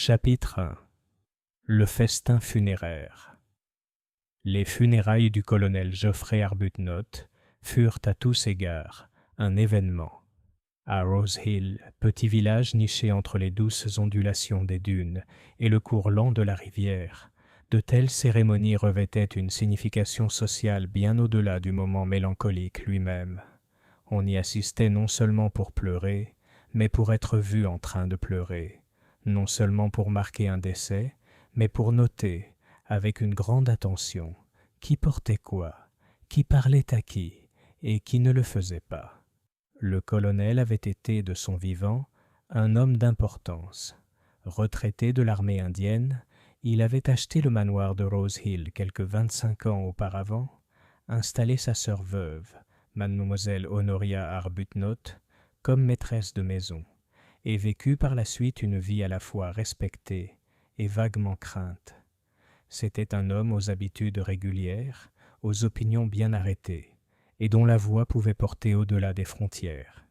Chapitre 1. Le festin funéraire. Les funérailles du colonel Geoffrey Arbuthnot furent à tous égards un événement. À Rose Hill, petit village niché entre les douces ondulations des dunes et le cours lent de la rivière, de telles cérémonies revêtaient une signification sociale bien au-delà du moment mélancolique lui-même. On y assistait non seulement pour pleurer, mais pour être vu en train de pleurer, non seulement pour marquer un décès, mais pour noter, avec une grande attention, qui portait quoi, qui parlait à qui, et qui ne le faisait pas. Le colonel avait été, de son vivant, un homme d'importance. Retraité de l'armée indienne, il avait acheté le manoir de Rose Hill quelque 25 ans auparavant, installé sa sœur veuve, mademoiselle Honoria Arbuthnot, comme maîtresse de maison, et vécu par la suite une vie à la fois respectée et vaguement crainte. C'était un homme aux habitudes régulières, aux opinions bien arrêtées, et dont la voix pouvait porter au-delà des frontières.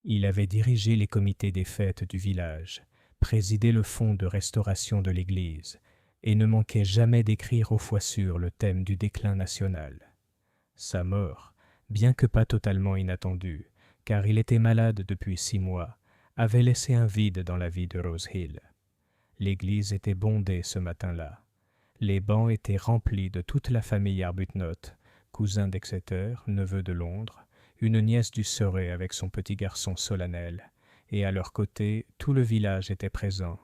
Il avait dirigé les comités des fêtes du village, présidé le fonds de restauration de l'Église, et ne manquait jamais d'écrire au fois sûr le thème du déclin national. Sa mort, bien que pas totalement inattendue, car il était malade depuis 6 mois, avait laissé un vide dans la vie de Rose Hill. L'église était bondée ce matin-là. Les bancs étaient remplis de toute la famille Arbuthnot, cousin d'Exeter, neveu de Londres, une nièce du Surrey avec son petit garçon solennel, et à leur côté, tout le village était présent.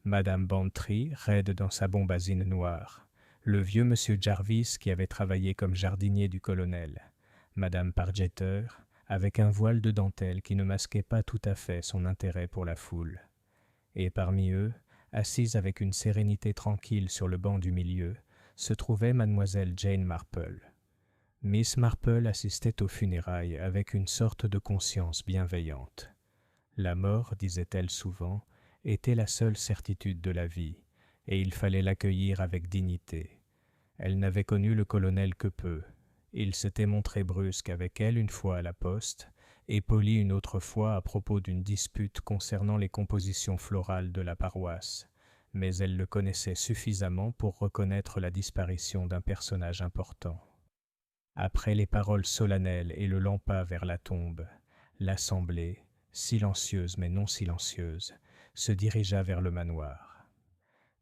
Madame Bantry, raide dans sa bombazine noire, le vieux monsieur Jarvis qui avait travaillé comme jardinier du colonel, Madame Pargeter, avec un voile de dentelle qui ne masquait pas tout à fait son intérêt pour la foule. Et parmi eux, assise avec une sérénité tranquille sur le banc du milieu, se trouvait mademoiselle Jane Marple. Miss Marple assistait aux funérailles avec une sorte de conscience bienveillante. La mort, disait-elle souvent, était la seule certitude de la vie, et il fallait l'accueillir avec dignité. Elle n'avait connu le colonel que peu. Il s'était montré brusque avec elle une fois à la poste, et poli une autre fois à propos d'une dispute concernant les compositions florales de la paroisse, mais elle le connaissait suffisamment pour reconnaître la disparition d'un personnage important. Après les paroles solennelles et le lampas vers la tombe, l'assemblée, silencieuse mais non silencieuse, se dirigea vers le manoir.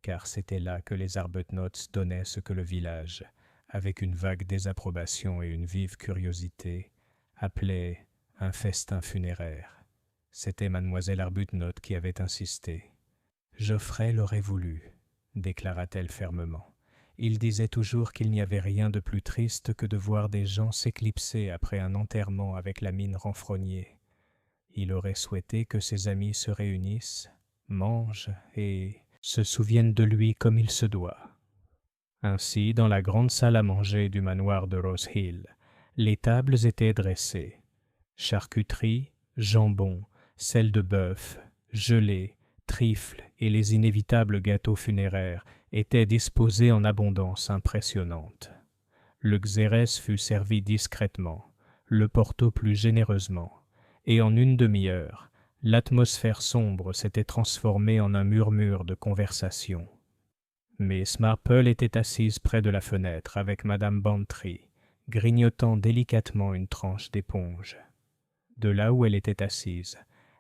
Car c'était là que les Arbuthnot donnaient ce que le village, avec une vague désapprobation et une vive curiosité, appelait un festin funéraire. C'était mademoiselle Arbuthnot qui avait insisté. « Geoffrey l'aurait voulu », déclara-t-elle fermement. Il disait toujours qu'il n'y avait rien de plus triste que de voir des gens s'éclipser après un enterrement avec la mine renfrognée. Il aurait souhaité que ses amis se réunissent, mangent et se souviennent de lui comme il se doit. Ainsi, dans la grande salle à manger du manoir de Rose Hill, les tables étaient dressées. Charcuterie, jambon, selle de bœuf, gelée, trifles et les inévitables gâteaux funéraires étaient disposés en abondance impressionnante. Le xérès fut servi discrètement, le porto plus généreusement, et en une demi-heure, l'atmosphère sombre s'était transformée en un murmure de conversation. Miss Marple était assise près de la fenêtre avec Madame Bantry, grignotant délicatement une tranche d'éponge. De là où elle était assise,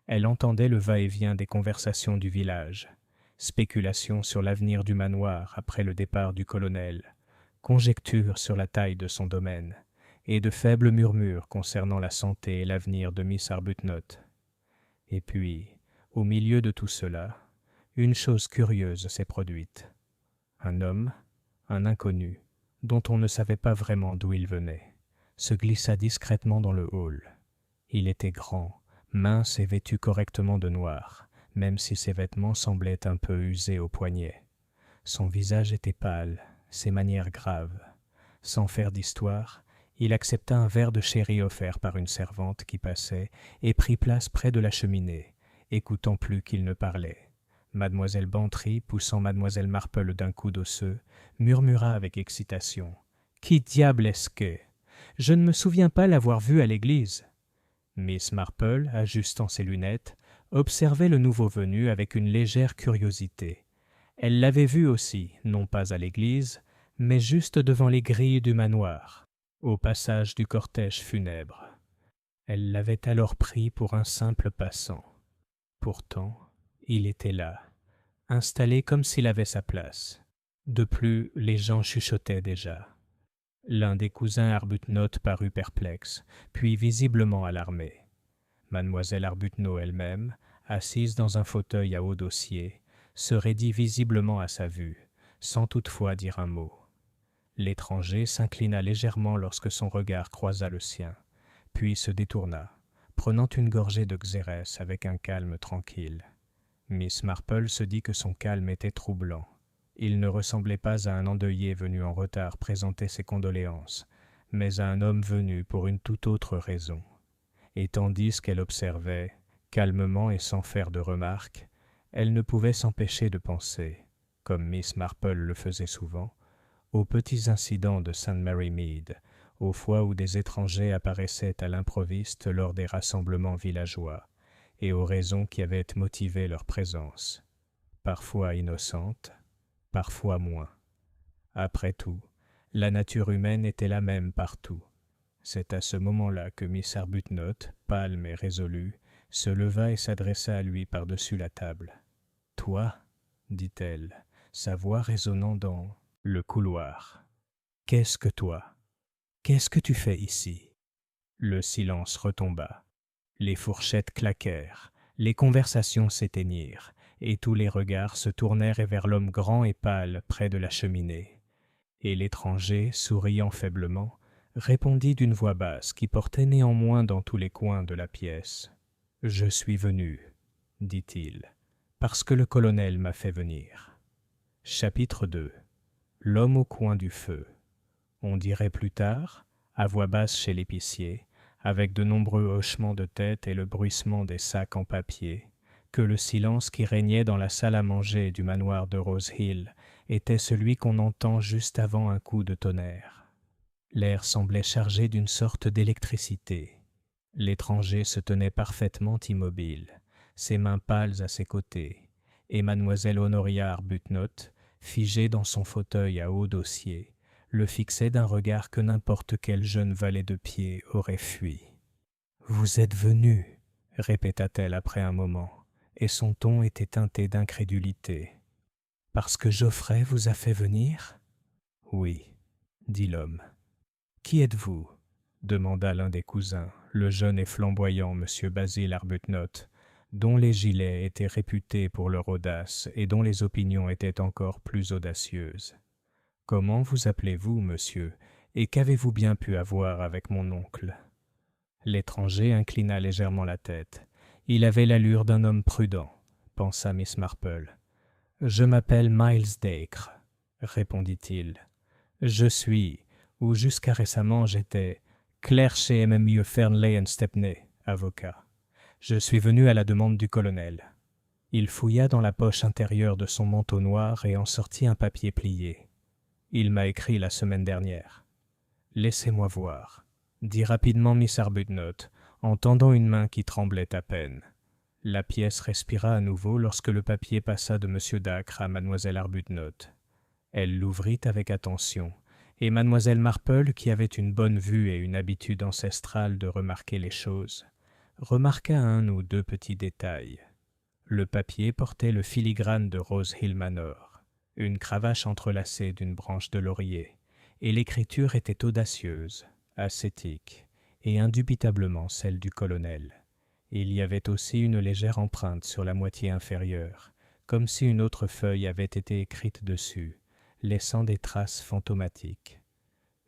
elle entendait le va-et-vient des conversations du village, spéculations sur l'avenir du manoir après le départ du colonel, conjectures sur la taille de son domaine, et de faibles murmures concernant la santé et l'avenir de Miss Arbuthnot. Et puis, au milieu de tout cela, une chose curieuse s'est produite. Un homme, un inconnu, dont on ne savait pas vraiment d'où il venait, se glissa discrètement dans le hall. Il était grand, mince et vêtu correctement de noir, même si ses vêtements semblaient un peu usés aux poignets. Son visage était pâle, ses manières graves. Sans faire d'histoire, il accepta un verre de sherry offert par une servante qui passait et prit place près de la cheminée, écoutant plus qu'il ne parlait. Mademoiselle Bantry, poussant mademoiselle Marple d'un coude osseux, murmura avec excitation. « Qui diable est-ce que? Je ne me souviens pas l'avoir vu à l'église. » Miss Marple, ajustant ses lunettes, observait le nouveau venu avec une légère curiosité, Elle l'avait vu aussi, non pas à l'église, mais juste devant les grilles du manoir, au passage du cortège funèbre. Elle l'avait alors pris pour un simple passant. Pourtant, il était là, installé comme s'il avait sa place. De plus, les gens chuchotaient déjà. L'un des cousins Arbuthnot parut perplexe, puis visiblement alarmé. Mademoiselle Arbuthnot elle-même, assise dans un fauteuil à haut dossier, se raidit visiblement à sa vue, sans toutefois dire un mot. L'étranger s'inclina légèrement lorsque son regard croisa le sien, puis se détourna, prenant une gorgée de xérès avec un calme tranquille. Miss Marple se dit que son calme était troublant. Il ne ressemblait pas à un endeuillé venu en retard présenter ses condoléances, mais à un homme venu pour une toute autre raison. Et tandis qu'elle observait, calmement et sans faire de remarques, elle ne pouvait s'empêcher de penser, comme Miss Marple le faisait souvent, aux petits incidents de St. Mary Mead, aux fois où des étrangers apparaissaient à l'improviste lors des rassemblements villageois, et aux raisons qui avaient motivé leur présence, parfois innocentes, parfois moins. Après tout, la nature humaine était la même partout. C'est à ce moment-là que Miss Arbuthnot, pâle et résolue, se leva et s'adressa à lui par-dessus la table. « Toi, dit-elle, sa voix résonnant dans le couloir. « Qu'est-ce que toi? Qu'est-ce que tu fais ici ?» Le silence retomba. Les fourchettes claquèrent, les conversations s'éteignirent, et tous les regards se tournèrent vers l'homme grand et pâle près de la cheminée. Et l'étranger, souriant faiblement, répondit d'une voix basse qui portait néanmoins dans tous les coins de la pièce. « Je suis venu, dit-il, parce que le colonel m'a fait venir. » Chapitre 2. L'homme au coin du feu. On dirait plus tard, à voix basse chez l'épicier, avec de nombreux hochements de tête et le bruissement des sacs en papier, que le silence qui régnait dans la salle à manger du manoir de Rose Hill était celui qu'on entend juste avant un coup de tonnerre. L'air semblait chargé d'une sorte d'électricité. L'étranger se tenait parfaitement immobile, ses mains pâles à ses côtés, et mademoiselle Honoria Arbuthnot, figée dans son fauteuil à haut dossier, le fixait d'un regard que n'importe quel jeune valet de pied aurait fui. « Vous êtes venu, » répéta-t-elle après un moment, et son ton était teinté d'incrédulité. « Parce que Geoffrey vous a fait venir ?»« Oui, » dit l'homme. « Qui êtes-vous » demanda l'un des cousins, le jeune et flamboyant M. Basil Arbuthnot, dont les gilets étaient réputés pour leur audace et dont les opinions étaient encore plus audacieuses. « Comment vous appelez-vous, monsieur, et qu'avez-vous bien pu avoir avec mon oncle ?» L'étranger inclina légèrement la tête. Il avait l'allure d'un homme prudent, pensa Miss Marple. « Je m'appelle Miles Dacre, » répondit-il. « Je suis, ou jusqu'à récemment j'étais, clerc chez MME Fernley & Stepney, avocat. Je suis venu à la demande du colonel. » Il fouilla dans la poche intérieure de son manteau noir et en sortit un papier plié. « Il m'a écrit la semaine dernière. »« Laissez-moi voir, » dit rapidement Miss Arbuthnot, en tendant une main qui tremblait à peine. La pièce respira à nouveau lorsque le papier passa de M. Dacre à mademoiselle Arbuthnot. Elle l'ouvrit avec attention, et mademoiselle Marple, qui avait une bonne vue et une habitude ancestrale de remarquer les choses, remarqua un ou deux petits détails. Le papier portait le filigrane de Rose Hill Manor, une cravache entrelacée d'une branche de laurier, et l'écriture était audacieuse, ascétique, et indubitablement celle du colonel. Il y avait aussi une légère empreinte sur la moitié inférieure, comme si une autre feuille avait été écrite dessus, laissant des traces fantomatiques.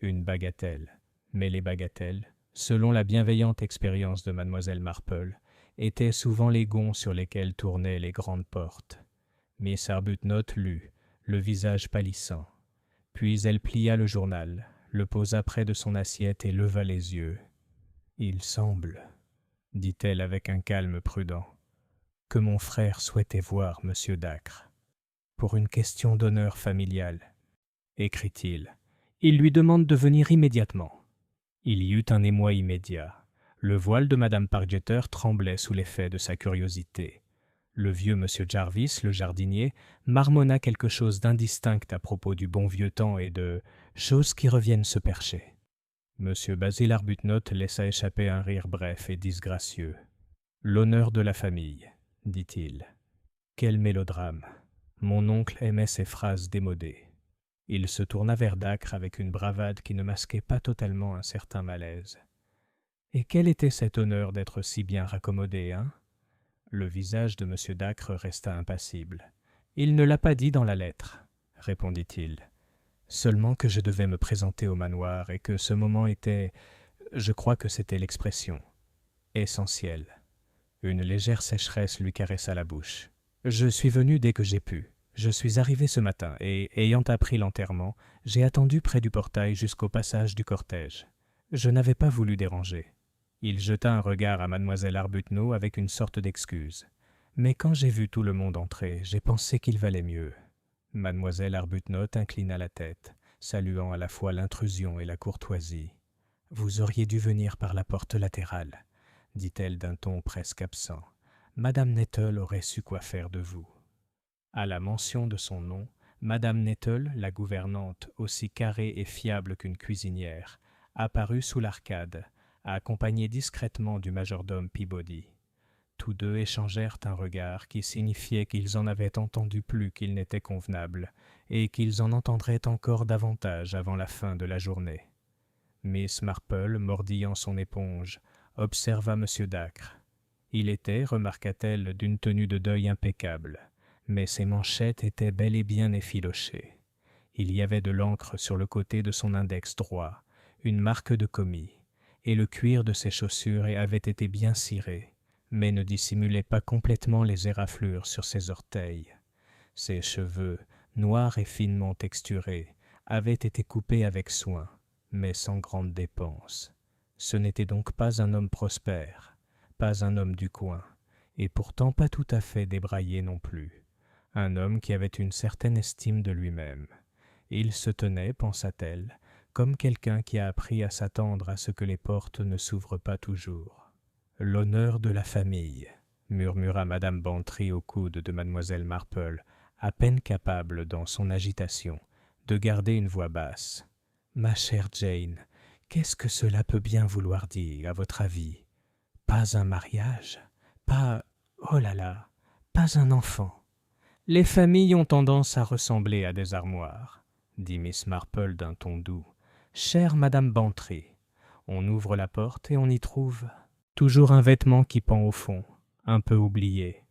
Une bagatelle, mais les bagatelles, selon la bienveillante expérience de mademoiselle Marple, étaient souvent les gonds sur lesquels tournaient les grandes portes. Miss Arbuthnot lut, le visage pâlissant. Puis elle plia le journal, le posa près de son assiette et leva les yeux. « Il semble, » dit-elle avec un calme prudent, « que mon frère souhaitait voir M. Dacre. Pour une question d'honneur familial, écrit-il. Il lui demande de venir immédiatement. » Il y eut un émoi immédiat. Le voile de Madame Pargeter tremblait sous l'effet de sa curiosité. Le vieux monsieur Jarvis, le jardinier, marmonna quelque chose d'indistinct à propos du bon vieux temps et de choses qui reviennent se percher. Monsieur Basil Arbuthnot laissa échapper un rire bref et disgracieux. « L'honneur de la famille, dit-il. Quel mélodrame. Mon oncle aimait ces phrases démodées. » Il se tourna vers Dacre avec une bravade qui ne masquait pas totalement un certain malaise. « Et quel était cet honneur d'être si bien raccommodé, hein ?» Le visage de M. Dacre resta impassible. « Il ne l'a pas dit dans la lettre, répondit-il. Seulement que je devais me présenter au manoir et que ce moment était, je crois que c'était l'expression, essentiel. » Une légère sécheresse lui caressa la bouche. « Je suis venu dès que j'ai pu. Je suis arrivé ce matin et, ayant appris l'enterrement, j'ai attendu près du portail jusqu'au passage du cortège. Je n'avais pas voulu déranger. » Il jeta un regard à mademoiselle Arbuthnot avec une sorte d'excuse. Mais quand j'ai vu tout le monde entrer, j'ai pensé qu'il valait mieux. Mademoiselle Arbuthnot inclina la tête, saluant à la fois l'intrusion et la courtoisie. « Vous auriez dû venir par la porte latérale, » dit-elle d'un ton presque absent. « Madame Nettle aurait su quoi faire de vous. » À la mention de son nom, Madame Nettle, la gouvernante, aussi carrée et fiable qu'une cuisinière, apparut sous l'arcade, accompagnée discrètement du majordome Peabody. Tous deux échangèrent un regard qui signifiait qu'ils en avaient entendu plus qu'il n'était convenable et qu'ils en entendraient encore davantage avant la fin de la journée. Miss Marple, mordillant son éponge, observa M. Dacre. Il était, remarqua-t-elle, d'une tenue de deuil impeccable, mais ses manchettes étaient bel et bien effilochées. Il y avait de l'encre sur le côté de son index droit, une marque de commis, et le cuir de ses chaussures avait été bien ciré, mais ne dissimulait pas complètement les éraflures sur ses orteils. Ses cheveux, noirs et finement texturés, avaient été coupés avec soin, mais sans grande dépense. Ce n'était donc pas un homme prospère, pas un homme du coin, et pourtant pas tout à fait débraillé non plus. Un homme qui avait une certaine estime de lui-même. Il se tenait, pensa-t-elle, comme quelqu'un qui a appris à s'attendre à ce que les portes ne s'ouvrent pas toujours. « L'honneur de la famille », murmura madame Bantry au coude de mademoiselle Marple, à peine capable, dans son agitation, de garder une voix basse. « Ma chère Jane, qu'est-ce que cela peut bien vouloir dire, à votre avis? Pas un mariage? Pas... oh là là, pas un enfant. Les familles ont tendance à ressembler à des armoires, dit Miss Marple d'un ton doux. Chère madame Bantry, on ouvre la porte et on y trouve toujours un vêtement qui pend au fond, un peu oublié.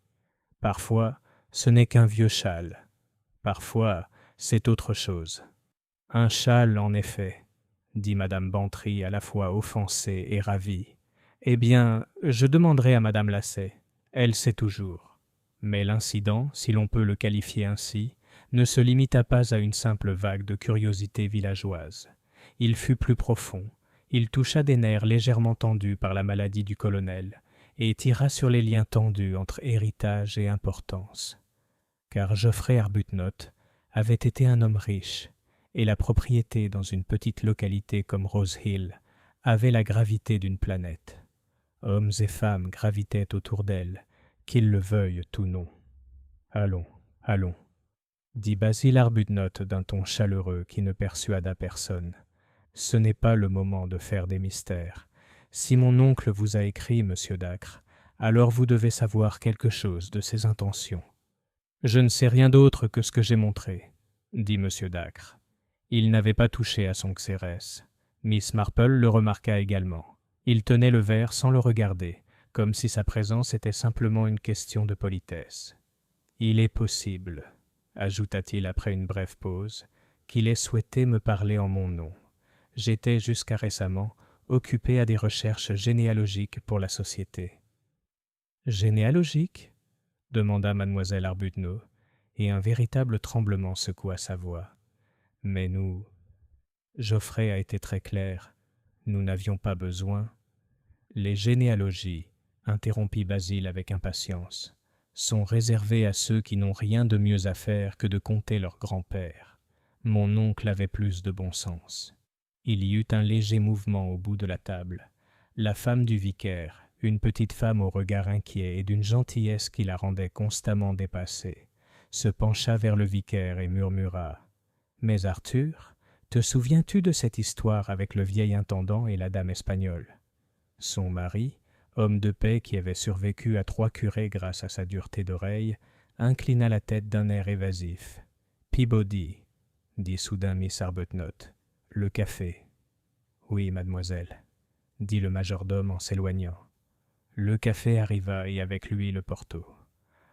Parfois, ce n'est qu'un vieux châle. Parfois, c'est autre chose. Un châle, en effet, dit madame Bantry à la fois offensée et ravie. Eh bien, je demanderai à madame Lassay. Elle sait toujours. Mais l'incident, si l'on peut le qualifier ainsi, ne se limita pas à une simple vague de curiosité villageoise. Il fut plus profond. Il toucha des nerfs légèrement tendus par la maladie du colonel et tira sur les liens tendus entre héritage et importance. Car Geoffrey Arbuthnot avait été un homme riche, et la propriété dans une petite localité comme Rose Hill avait la gravité d'une planète. Hommes et femmes gravitaient autour d'elle, qu'ils le veuillent ou non. « Allons, allons », dit Basil Arbuthnot d'un ton chaleureux qui ne persuada personne. « Ce n'est pas le moment de faire des mystères. Si mon oncle vous a écrit, monsieur Dacre, alors vous devez savoir quelque chose de ses intentions. »« Je ne sais rien d'autre que ce que j'ai montré, » dit monsieur Dacre. Il n'avait pas touché à son xérès. Miss Marple le remarqua également. Il tenait le verre sans le regarder, comme si sa présence était simplement une question de politesse. « Il est possible, » ajouta-t-il après une brève pause, « qu'il ait souhaité me parler en mon nom. J'étais jusqu'à récemment occupé à des recherches généalogiques pour la société. »« Généalogiques » demanda mademoiselle Arbuthnot, et un véritable tremblement secoua sa voix. « Mais nous... » Geoffrey a été très clair. Nous n'avions pas besoin. « Les généalogies, » interrompit Basil avec impatience, sont réservées à ceux qui n'ont rien de mieux à faire que de compter leur grand-père. Mon oncle avait plus de bon sens. Il y eut un léger mouvement au bout de la table. La femme du vicaire, une petite femme au regard inquiet et d'une gentillesse qui la rendait constamment dépassée, se pencha vers le vicaire et murmura « Mais Arthur, te souviens-tu de cette histoire avec le vieil intendant et la dame espagnole ?» Son mari, homme de paix qui avait survécu à 3 curés grâce à sa dureté d'oreille, inclina la tête d'un air évasif. « Peabody, » dit soudain Miss Arbuthnot, « le café. »« Oui, mademoiselle, » dit le majordome en s'éloignant. Le café arriva et avec lui le Porto.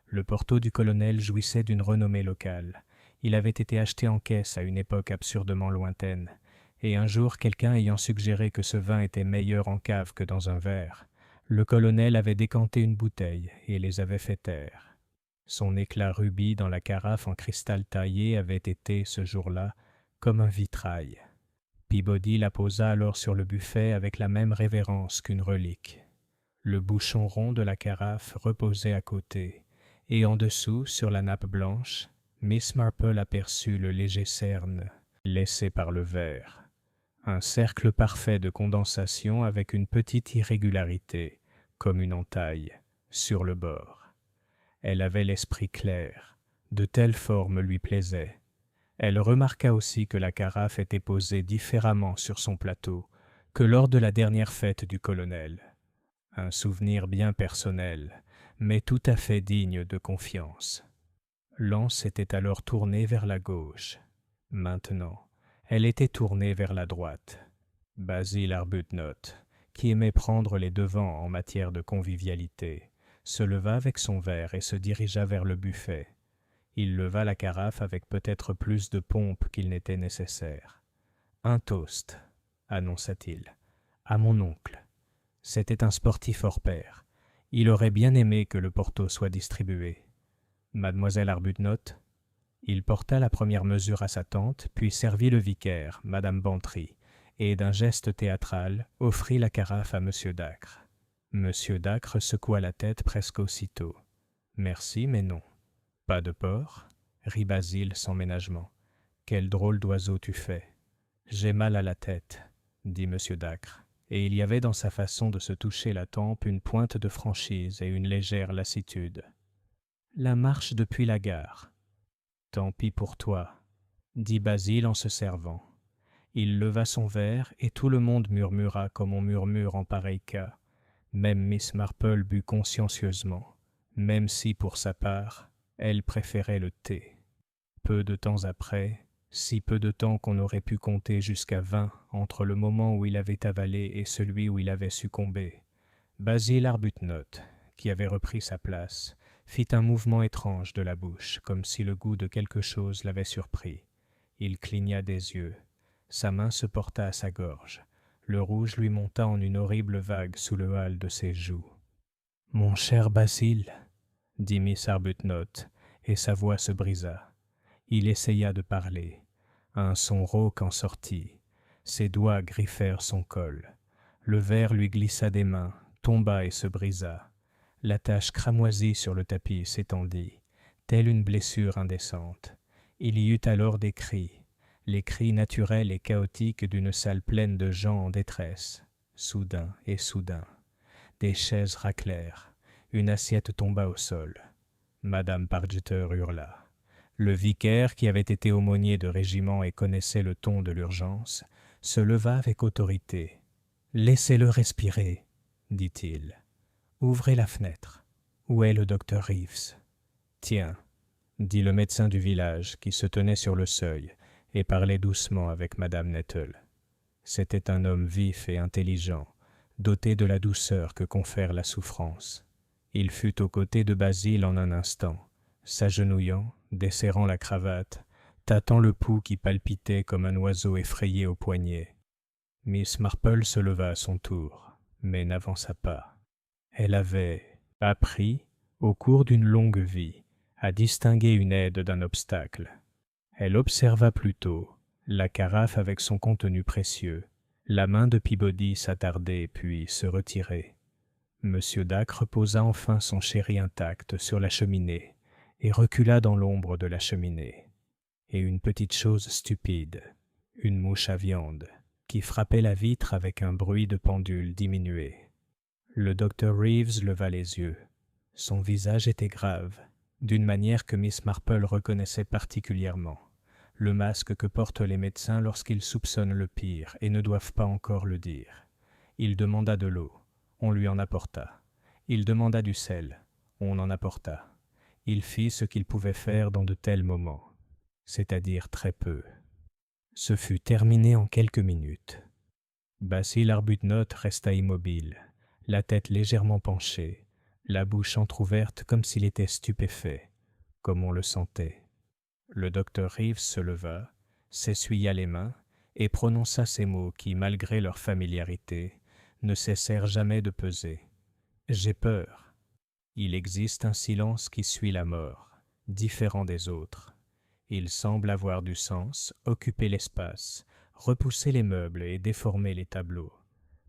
Le Porto du colonel jouissait d'une renommée locale. Il avait été acheté en caisse à une époque absurdement lointaine, et un jour quelqu'un ayant suggéré que ce vin était meilleur en cave que dans un verre, le colonel avait décanté une bouteille et les avait fait taire. Son éclat rubis dans la carafe en cristal taillé avait été, ce jour-là, comme un vitrail. Peabody la posa alors sur le buffet avec la même révérence qu'une relique. Le bouchon rond de la carafe reposait à côté, et en dessous, sur la nappe blanche, Miss Marple aperçut le léger cerne laissé par le verre. Un cercle parfait de condensation avec une petite irrégularité, comme une entaille, sur le bord. Elle avait l'esprit clair, de telles formes lui plaisaient. Elle remarqua aussi que la carafe était posée différemment sur son plateau que lors de la dernière fête du colonel. Un souvenir bien personnel, mais tout à fait digne de confiance. L'anse était alors tournée vers la gauche. Maintenant, elle était tournée vers la droite. Basil Arbuthnot, qui aimait prendre les devants en matière de convivialité, se leva avec son verre et se dirigea vers le buffet. Il leva la carafe avec peut-être plus de pompe qu'il n'était nécessaire. « Un toast, » annonça-t-il, « à mon oncle. C'était un sportif hors pair. Il aurait bien aimé que le Porto soit distribué. Mademoiselle Arbuthnot ?» Il porta la première mesure à sa tante, puis servit le vicaire, Madame Bantry, et d'un geste théâtral, offrit la carafe à M. Dacre. M. Dacre secoua la tête presque aussitôt. « Merci, mais non. »« Pas de porc ?» rit Basile sans ménagement. « Quel drôle d'oiseau tu fais. »« J'ai mal à la tête, » dit M. Dacre, et il y avait dans sa façon de se toucher la tempe une pointe de franchise et une légère lassitude. « La marche depuis la gare. »« Tant pis pour toi, » dit Basile en se servant. Il leva son verre et tout le monde murmura comme on murmure en pareil cas. Même Miss Marple but consciencieusement, même si, pour sa part, elle préférait le thé. Peu de temps après, si peu de temps qu'on aurait pu compter jusqu'à 20 entre le moment où il avait avalé et celui où il avait succombé, Basil Arbuthnot, qui avait repris sa place, fit un mouvement étrange de la bouche, comme si le goût de quelque chose l'avait surpris. Il cligna des yeux. Sa main se porta à sa gorge. Le rouge lui monta en une horrible vague sous le hâle de ses joues. « Mon cher Basil, » dit Miss Arbuthnot, et sa voix se brisa. Il essaya de parler. Un son rauque en sortit. Ses doigts griffèrent son col. Le verre lui glissa des mains, tomba et se brisa. La tache cramoisie sur le tapis s'étendit, telle une blessure indécente. Il y eut alors des cris, les cris naturels et chaotiques d'une salle pleine de gens en détresse, soudain et soudain. Des chaises raclèrent, une assiette tomba au sol. Madame Pargeter hurla. Le vicaire, qui avait été aumônier de régiment et connaissait le ton de l'urgence, se leva avec autorité. « Laissez-le respirer, » dit-il. « Ouvrez la fenêtre. Où est le docteur Reeves ?»« Tiens, » dit le médecin du village, qui se tenait sur le seuil et parlait doucement avec Madame Nettle. C'était un homme vif et intelligent, doté de la douceur que confère la souffrance. Il fut aux côtés de Basile en un instant, s'agenouillant, desserrant la cravate, tâtant le pouls qui palpitait comme un oiseau effrayé au poignet. Miss Marple se leva à son tour, mais n'avança pas. Elle avait appris, au cours d'une longue vie, à distinguer une aide d'un obstacle. Elle observa plutôt la carafe avec son contenu précieux, la main de Peabody s'attarder puis se retirer. M. Dacre posa enfin son chéri intact sur la cheminée et recula dans l'ombre de la cheminée. Et une petite chose stupide, une mouche à viande, qui frappait la vitre avec un bruit de pendule diminué. Le docteur Reeves leva les yeux. Son visage était grave, d'une manière que Miss Marple reconnaissait particulièrement. Le masque que portent les médecins lorsqu'ils soupçonnent le pire et ne doivent pas encore le dire. Il demanda de l'eau. On lui en apporta. Il demanda du sel. On en apporta. Il fit ce qu'il pouvait faire dans de tels moments, c'est-à-dire très peu. Ce fut terminé en quelques minutes. Basil Arbuthnot resta immobile, la tête légèrement penchée, la bouche entr'ouverte comme s'il était stupéfait, comme on le sentait. Le docteur Reeves se leva, s'essuya les mains et prononça ces mots qui, malgré leur familiarité, ne cessèrent jamais de peser. « J'ai peur. » Il existe un silence qui suit la mort, différent des autres. Il semble avoir du sens, occuper l'espace, repousser les meubles et déformer les tableaux.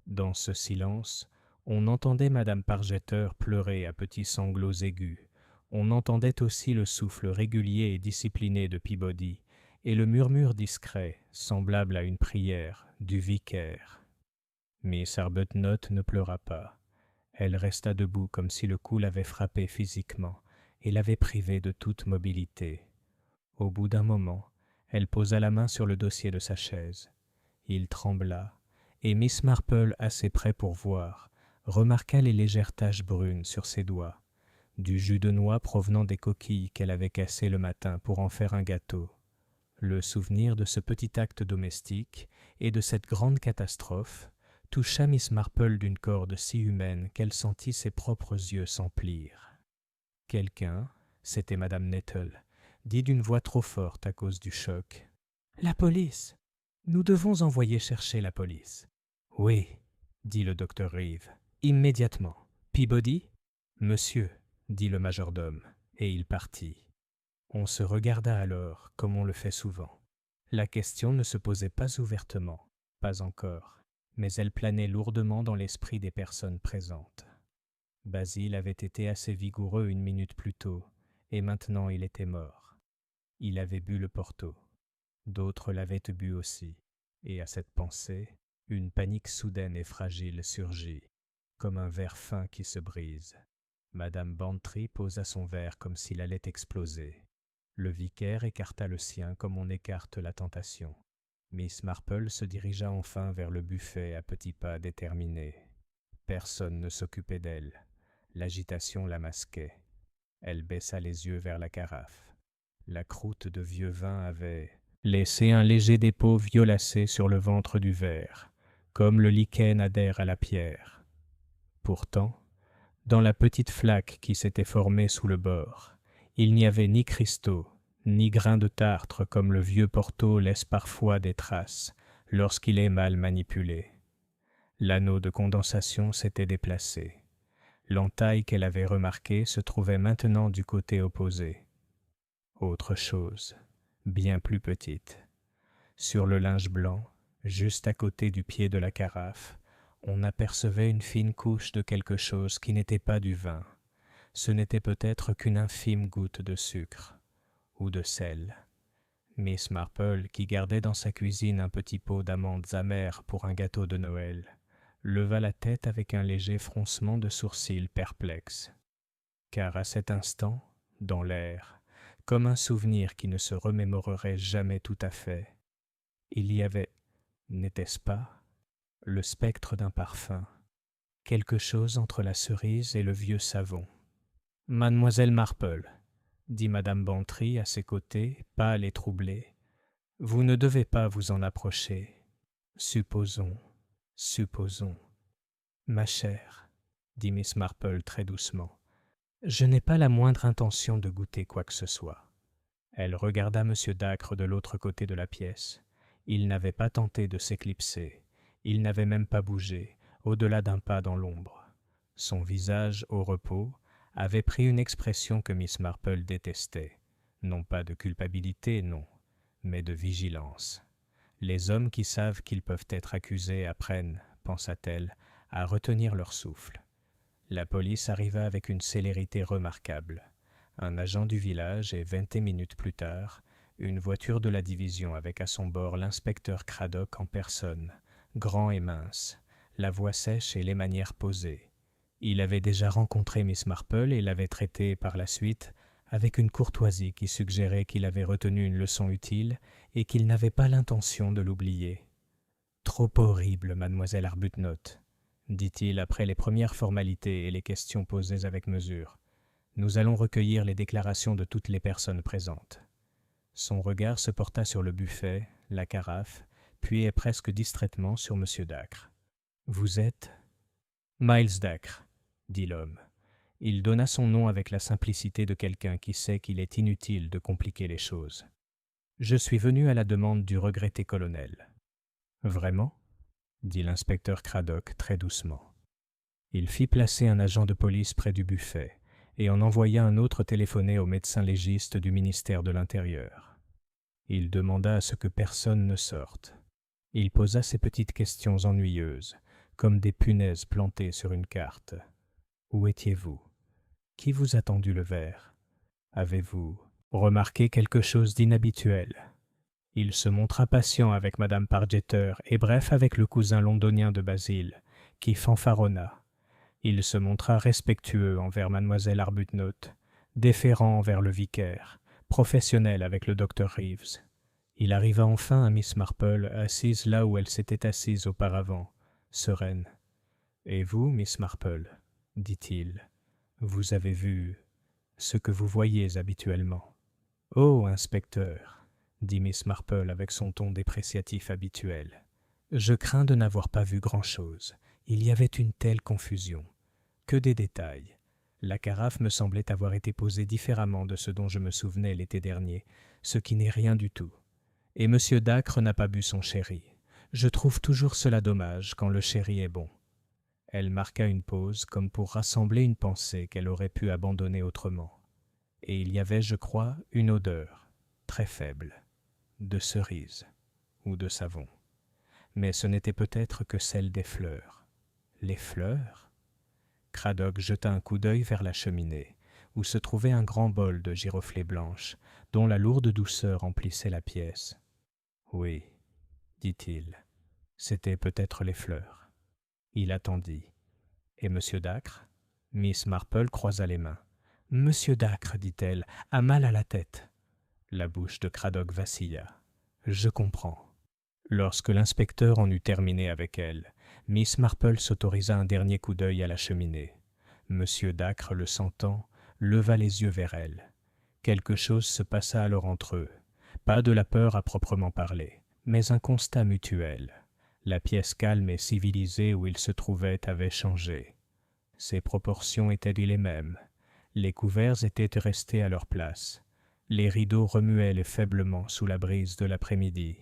Dans ce silence, on entendait Madame Pargeter pleurer à petits sanglots aigus. On entendait aussi le souffle régulier et discipliné de Peabody et le murmure discret, semblable à une prière, du vicaire. Miss Arbuthnot ne pleura pas. Elle resta debout comme si le coup l'avait frappée physiquement et l'avait privée de toute mobilité. Au bout d'un moment, elle posa la main sur le dossier de sa chaise. Il trembla, et Miss Marple, assez près pour voir, remarqua les légères taches brunes sur ses doigts, du jus de noix provenant des coquilles qu'elle avait cassées le matin pour en faire un gâteau. Le souvenir de ce petit acte domestique et de cette grande catastrophe toucha Miss Marple d'une corde si humaine qu'elle sentit ses propres yeux s'emplir. Quelqu'un, c'était Madame Nettle, dit d'une voix trop forte à cause du choc. « La police! Nous devons envoyer chercher la police. »« Oui, » dit le docteur Reeves, « immédiatement. Peabody ?»« Monsieur, » dit le majordome, et il partit. On se regarda alors, comme on le fait souvent. La question ne se posait pas ouvertement, pas encore, mais elle planait lourdement dans l'esprit des personnes présentes. Basil avait été assez vigoureux une minute plus tôt, et maintenant il était mort. Il avait bu le Porto. D'autres l'avaient bu aussi, et à cette pensée, une panique soudaine et fragile surgit, comme un verre fin qui se brise. Madame Bantry posa son verre comme s'il allait exploser. Le vicaire écarta le sien comme on écarte la tentation. Miss Marple se dirigea enfin vers le buffet à petits pas déterminés. Personne ne s'occupait d'elle. L'agitation la masquait. Elle baissa les yeux vers la carafe. La croûte de vieux vin avait laissé un léger dépôt violacé sur le ventre du verre, comme le lichen adhère à la pierre. Pourtant, dans la petite flaque qui s'était formée sous le bord, il n'y avait ni cristaux, ni grains de tartre comme le vieux Porto laisse parfois des traces lorsqu'il est mal manipulé. L'anneau de condensation s'était déplacé. L'entaille qu'elle avait remarquée se trouvait maintenant du côté opposé. Autre chose, bien plus petite. Sur le linge blanc, juste à côté du pied de la carafe, on apercevait une fine couche de quelque chose qui n'était pas du vin. Ce n'était peut-être qu'une infime goutte de sucre ou de sel. Miss Marple, qui gardait dans sa cuisine un petit pot d'amandes amères pour un gâteau de Noël, leva la tête avec un léger froncement de sourcils perplexe. Car à cet instant, dans l'air, comme un souvenir qui ne se remémorerait jamais tout à fait, il y avait, n'était-ce pas, le spectre d'un parfum, quelque chose entre la cerise et le vieux savon. « Mademoiselle Marple, » dit Madame Bantry à ses côtés, pâle et troublée, « vous ne devez pas vous en approcher. Supposons, supposons. »« Ma chère, » dit Miss Marple très doucement, « je n'ai pas la moindre intention de goûter quoi que ce soit. » Elle regarda M. Dacre de l'autre côté de la pièce. Il n'avait pas tenté de s'éclipser. Il n'avait même pas bougé, au-delà d'un pas dans l'ombre. Son visage, au repos, avait pris une expression que Miss Marple détestait. Non pas de culpabilité, non, mais de vigilance. Les hommes qui savent qu'ils peuvent être accusés apprennent, pensa-t-elle, à retenir leur souffle. La police arriva avec une célérité remarquable. Un agent du village et 20 minutes plus tard, une voiture de la division avec à son bord l'inspecteur Craddock en personne, grand et mince, la voix sèche et les manières posées. Il avait déjà rencontré Miss Marple et l'avait traitée par la suite avec une courtoisie qui suggérait qu'il avait retenu une leçon utile et qu'il n'avait pas l'intention de l'oublier. « Trop horrible, mademoiselle Arbuthnot, » dit-il après les premières formalités et les questions posées avec mesure. « Nous allons recueillir les déclarations de toutes les personnes présentes. » Son regard se porta sur le buffet, la carafe, puis et presque distraitement sur M. Dacre. « Vous êtes… » « Miles Dacre, » dit l'homme. Il donna son nom avec la simplicité de quelqu'un qui sait qu'il est inutile de compliquer les choses. « Je suis venu à la demande du regretté colonel. »« Vraiment ?» dit l'inspecteur Craddock très doucement. Il fit placer un agent de police près du buffet et en envoya un autre téléphoner au médecin légiste du ministère de l'Intérieur. Il demanda à ce que personne ne sorte. Il posa ses petites questions ennuyeuses, comme des punaises plantées sur une carte. Où étiez-vous? Qui vous a tendu le verre? Avez-vous remarqué quelque chose d'inhabituel? Il se montra patient avec Madame Pargeter et bref avec le cousin londonien de Basil, qui fanfaronna. Il se montra respectueux envers mademoiselle Arbuthnot, déférent envers le vicaire, professionnel avec le docteur Reeves. Il arriva enfin à Miss Marple, assise là où elle s'était assise auparavant, sereine. « Et vous, Miss Marple, dit-il, vous avez vu ce que vous voyez habituellement. »« Oh, inspecteur, dit Miss Marple avec son ton dépréciatif habituel. Je crains de n'avoir pas vu grand-chose. Il y avait une telle confusion. Que des détails. La carafe me semblait avoir été posée différemment de ce dont je me souvenais l'été dernier, ce qui n'est rien du tout. Et M. Dacre n'a pas bu son sherry. Je trouve toujours cela dommage quand le sherry est bon. » Elle marqua une pause comme pour rassembler une pensée qu'elle aurait pu abandonner autrement. Et il y avait, je crois, une odeur, très faible, de cerise ou de savon. Mais ce n'était peut-être que celle des fleurs. Les fleurs? Craddock jeta un coup d'œil vers la cheminée, où se trouvait un grand bol de giroflées blanches, dont la lourde douceur emplissait la pièce. « Oui, dit-il, c'était peut-être les fleurs. » Il attendit. « Et Monsieur Dacre ?» Miss Marple croisa les mains. « Monsieur Dacre, dit-elle, a mal à la tête. » La bouche de Craddock vacilla. « Je comprends. » Lorsque l'inspecteur en eut terminé avec elle, Miss Marple s'autorisa un dernier coup d'œil à la cheminée. Monsieur Dacre, le sentant, leva les yeux vers elle. Quelque chose se passa alors entre eux. Pas de la peur à proprement parler, mais un constat mutuel. La pièce calme et civilisée où ils se trouvaient avait changé. Ses proportions étaient-elles les mêmes? Les couverts étaient restés à leur place. Les rideaux remuaient faiblement sous la brise de l'après-midi.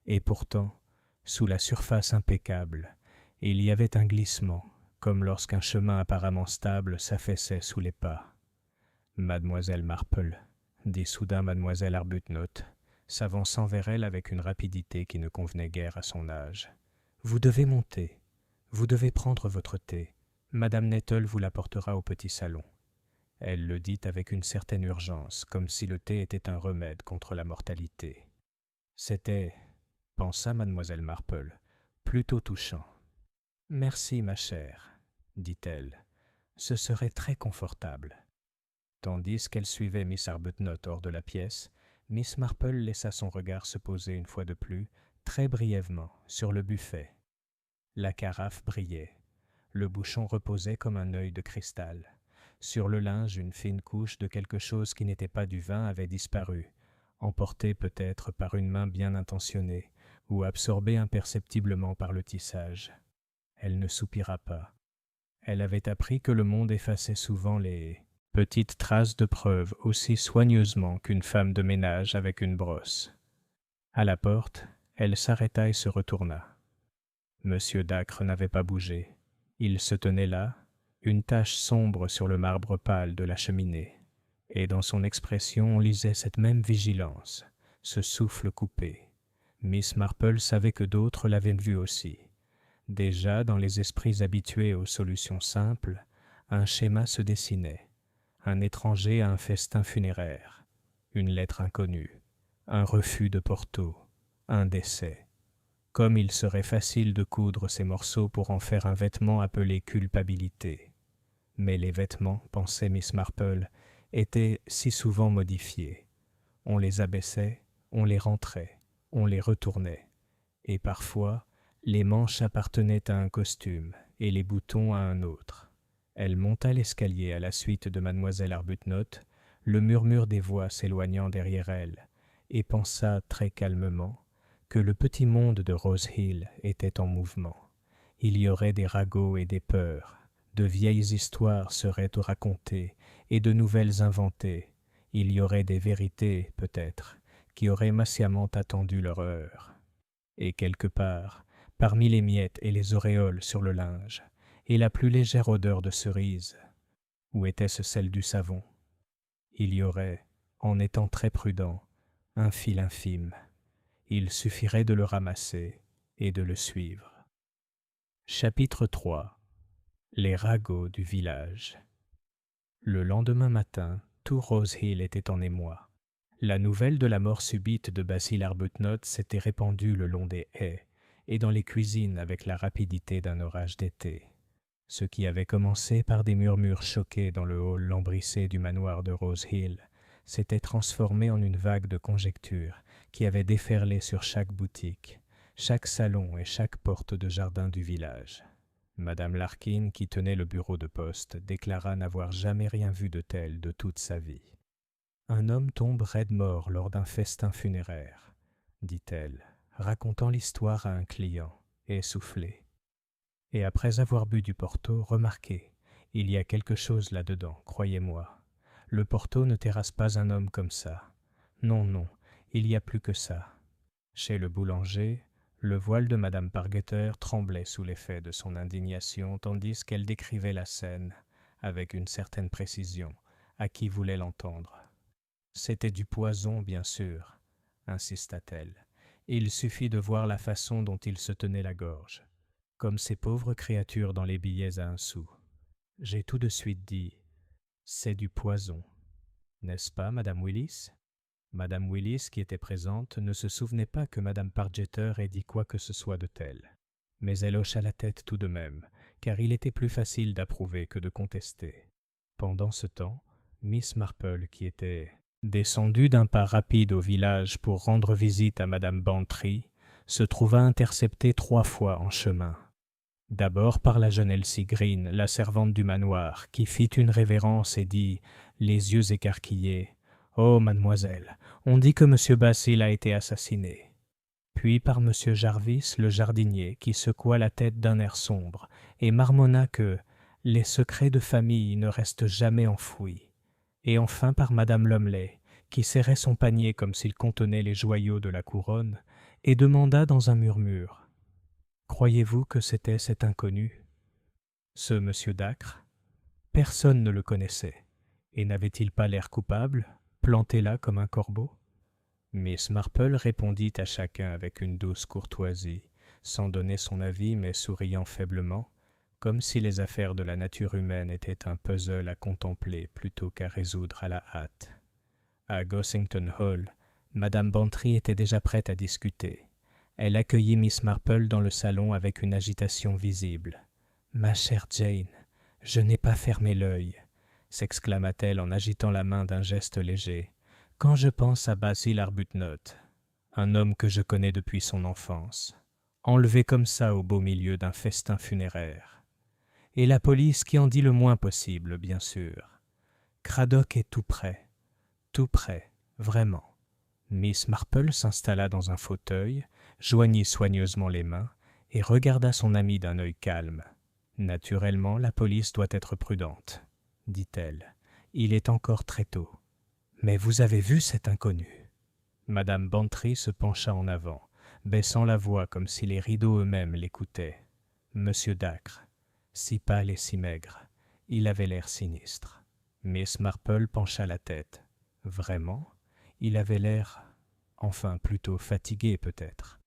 Et pourtant, sous la surface impeccable, il y avait un glissement, comme lorsqu'un chemin apparemment stable s'affaissait sous les pas. « Mademoiselle Marple, » dit soudain mademoiselle Arbuthnot, s'avançant vers elle avec une rapidité qui ne convenait guère à son âge. « Vous devez monter. Vous devez prendre votre thé. Madame Nettle vous l'apportera au petit salon. » Elle le dit avec une certaine urgence, comme si le thé était un remède contre la mortalité. C'était, pensa mademoiselle Marple, plutôt touchant. « Merci, ma chère, dit-elle. Ce serait très confortable. » Tandis qu'elle suivait Miss Arbuthnot hors de la pièce, Miss Marple laissa son regard se poser une fois de plus, très brièvement, sur le buffet. La carafe brillait. Le bouchon reposait comme un œil de cristal. Sur le linge, une fine couche de quelque chose qui n'était pas du vin avait disparu, emportée peut-être par une main bien intentionnée, ou absorbée imperceptiblement par le tissage. Elle ne soupira pas. Elle avait appris que le monde effaçait souvent les petites traces de preuves aussi soigneusement qu'une femme de ménage avec une brosse. À la porte, elle s'arrêta et se retourna. Monsieur Dacre n'avait pas bougé. Il se tenait là, une tache sombre sur le marbre pâle de la cheminée, et dans son expression on lisait cette même vigilance, ce souffle coupé. Miss Marple savait que d'autres l'avaient vu aussi. Déjà, dans les esprits habitués aux solutions simples, un schéma se dessinait. Un étranger à un festin funéraire, une lettre inconnue, un refus de Porto, un décès. Comme il serait facile de coudre ces morceaux pour en faire un vêtement appelé culpabilité. Mais les vêtements, pensait Miss Marple, étaient si souvent modifiés. On les abaissait, on les rentrait, on les retournait. Et parfois, les manches appartenaient à un costume et les boutons à un autre. Elle monta l'escalier à la suite de mademoiselle Arbuthnot, le murmure des voix s'éloignant derrière elle, et pensa très calmement que le petit monde de Rose Hill était en mouvement. Il y aurait des ragots et des peurs, de vieilles histoires seraient racontées et de nouvelles inventées. Il y aurait des vérités, peut-être, qui auraient patiemment attendu leur heure. Et quelque part, parmi les miettes et les auréoles sur le linge, et la plus légère odeur de cerise, ou était-ce celle du savon? Il y aurait, en étant très prudent, un fil infime. Il suffirait de le ramasser et de le suivre. Chapitre 3. Les ragots du village. Le lendemain matin, tout Rose Hill était en émoi. La nouvelle de la mort subite de Basil Arbuthnot s'était répandue le long des haies et dans les cuisines avec la rapidité d'un orage d'été. Ce qui avait commencé par des murmures choqués dans le hall lambrissé du manoir de Rose Hill s'était transformé en une vague de conjectures qui avait déferlé sur chaque boutique, chaque salon et chaque porte de jardin du village. Madame Larkin, qui tenait le bureau de poste, déclara n'avoir jamais rien vu de tel de toute sa vie. « Un homme tombe raide mort lors d'un festin funéraire, » dit-elle, racontant l'histoire à un client, essoufflé. « Et après avoir bu du Porto, remarquez, il y a quelque chose là-dedans, croyez-moi. Le Porto ne terrasse pas un homme comme ça. Non, non, il y a plus que ça. » Chez le boulanger, le voile de Madame Pargeter tremblait sous l'effet de son indignation tandis qu'elle décrivait la scène, avec une certaine précision, à qui voulait l'entendre. « C'était du poison, bien sûr, » insista-t-elle. « Il suffit de voir la façon dont il se tenait la gorge, comme ces pauvres créatures dans les billets à 1 sou. J'ai tout de suite dit « c'est du poison ». N'est-ce pas, Madame Willis ? Madame Willis, qui était présente, ne se souvenait pas que Madame Pargeter ait dit quoi que ce soit de tel. Mais elle hocha la tête tout de même, car il était plus facile d'approuver que de contester. Pendant ce temps, Miss Marple, qui était descendue d'un pas rapide au village pour rendre visite à Madame Bantry, se trouva interceptée 3 fois en chemin. D'abord par la jeune Elsie Green, la servante du manoir, qui fit une révérence et dit, les yeux écarquillés, « Oh, mademoiselle, on dit que M. Basil a été assassiné. » Puis par M. Jarvis, le jardinier, qui secoua la tête d'un air sombre et marmonna que « les secrets de famille ne restent jamais enfouis. » Et enfin par Madame Lumley, qui serrait son panier comme s'il contenait les joyaux de la couronne, et demanda dans un murmure « Croyez-vous que c'était cet inconnu ?» Ce M. Dacre, personne ne le connaissait, et n'avait-il pas l'air coupable, planté là comme un corbeau? Miss Marple répondit à chacun avec une douce courtoisie, sans donner son avis mais souriant faiblement, comme si les affaires de la nature humaine étaient un puzzle à contempler plutôt qu'à résoudre à la hâte. À Gossington Hall, Madame Bantry était déjà prête à discuter. Elle accueillit Miss Marple dans le salon avec une agitation visible. « Ma chère Jane, je n'ai pas fermé l'œil », s'exclama-t-elle en agitant la main d'un geste léger. « Quand je pense à Basil Arbuthnot, un homme que je connais depuis son enfance, enlevé comme ça au beau milieu d'un festin funéraire. Et la police qui en dit le moins possible, bien sûr. Cradock est tout près, vraiment. » Miss Marple s'installa dans un fauteuil, joignit soigneusement les mains et regarda son amie d'un œil calme. « Naturellement, la police doit être prudente, » dit-elle. « Il est encore très tôt. Mais vous avez vu cet inconnu ?» Madame Bantry se pencha en avant, baissant la voix comme si les rideaux eux-mêmes l'écoutaient. Monsieur Dacre, si pâle et si maigre, il avait l'air sinistre. Miss Marple pencha la tête. « Vraiment ? Il avait l'air, enfin plutôt fatigué peut-être.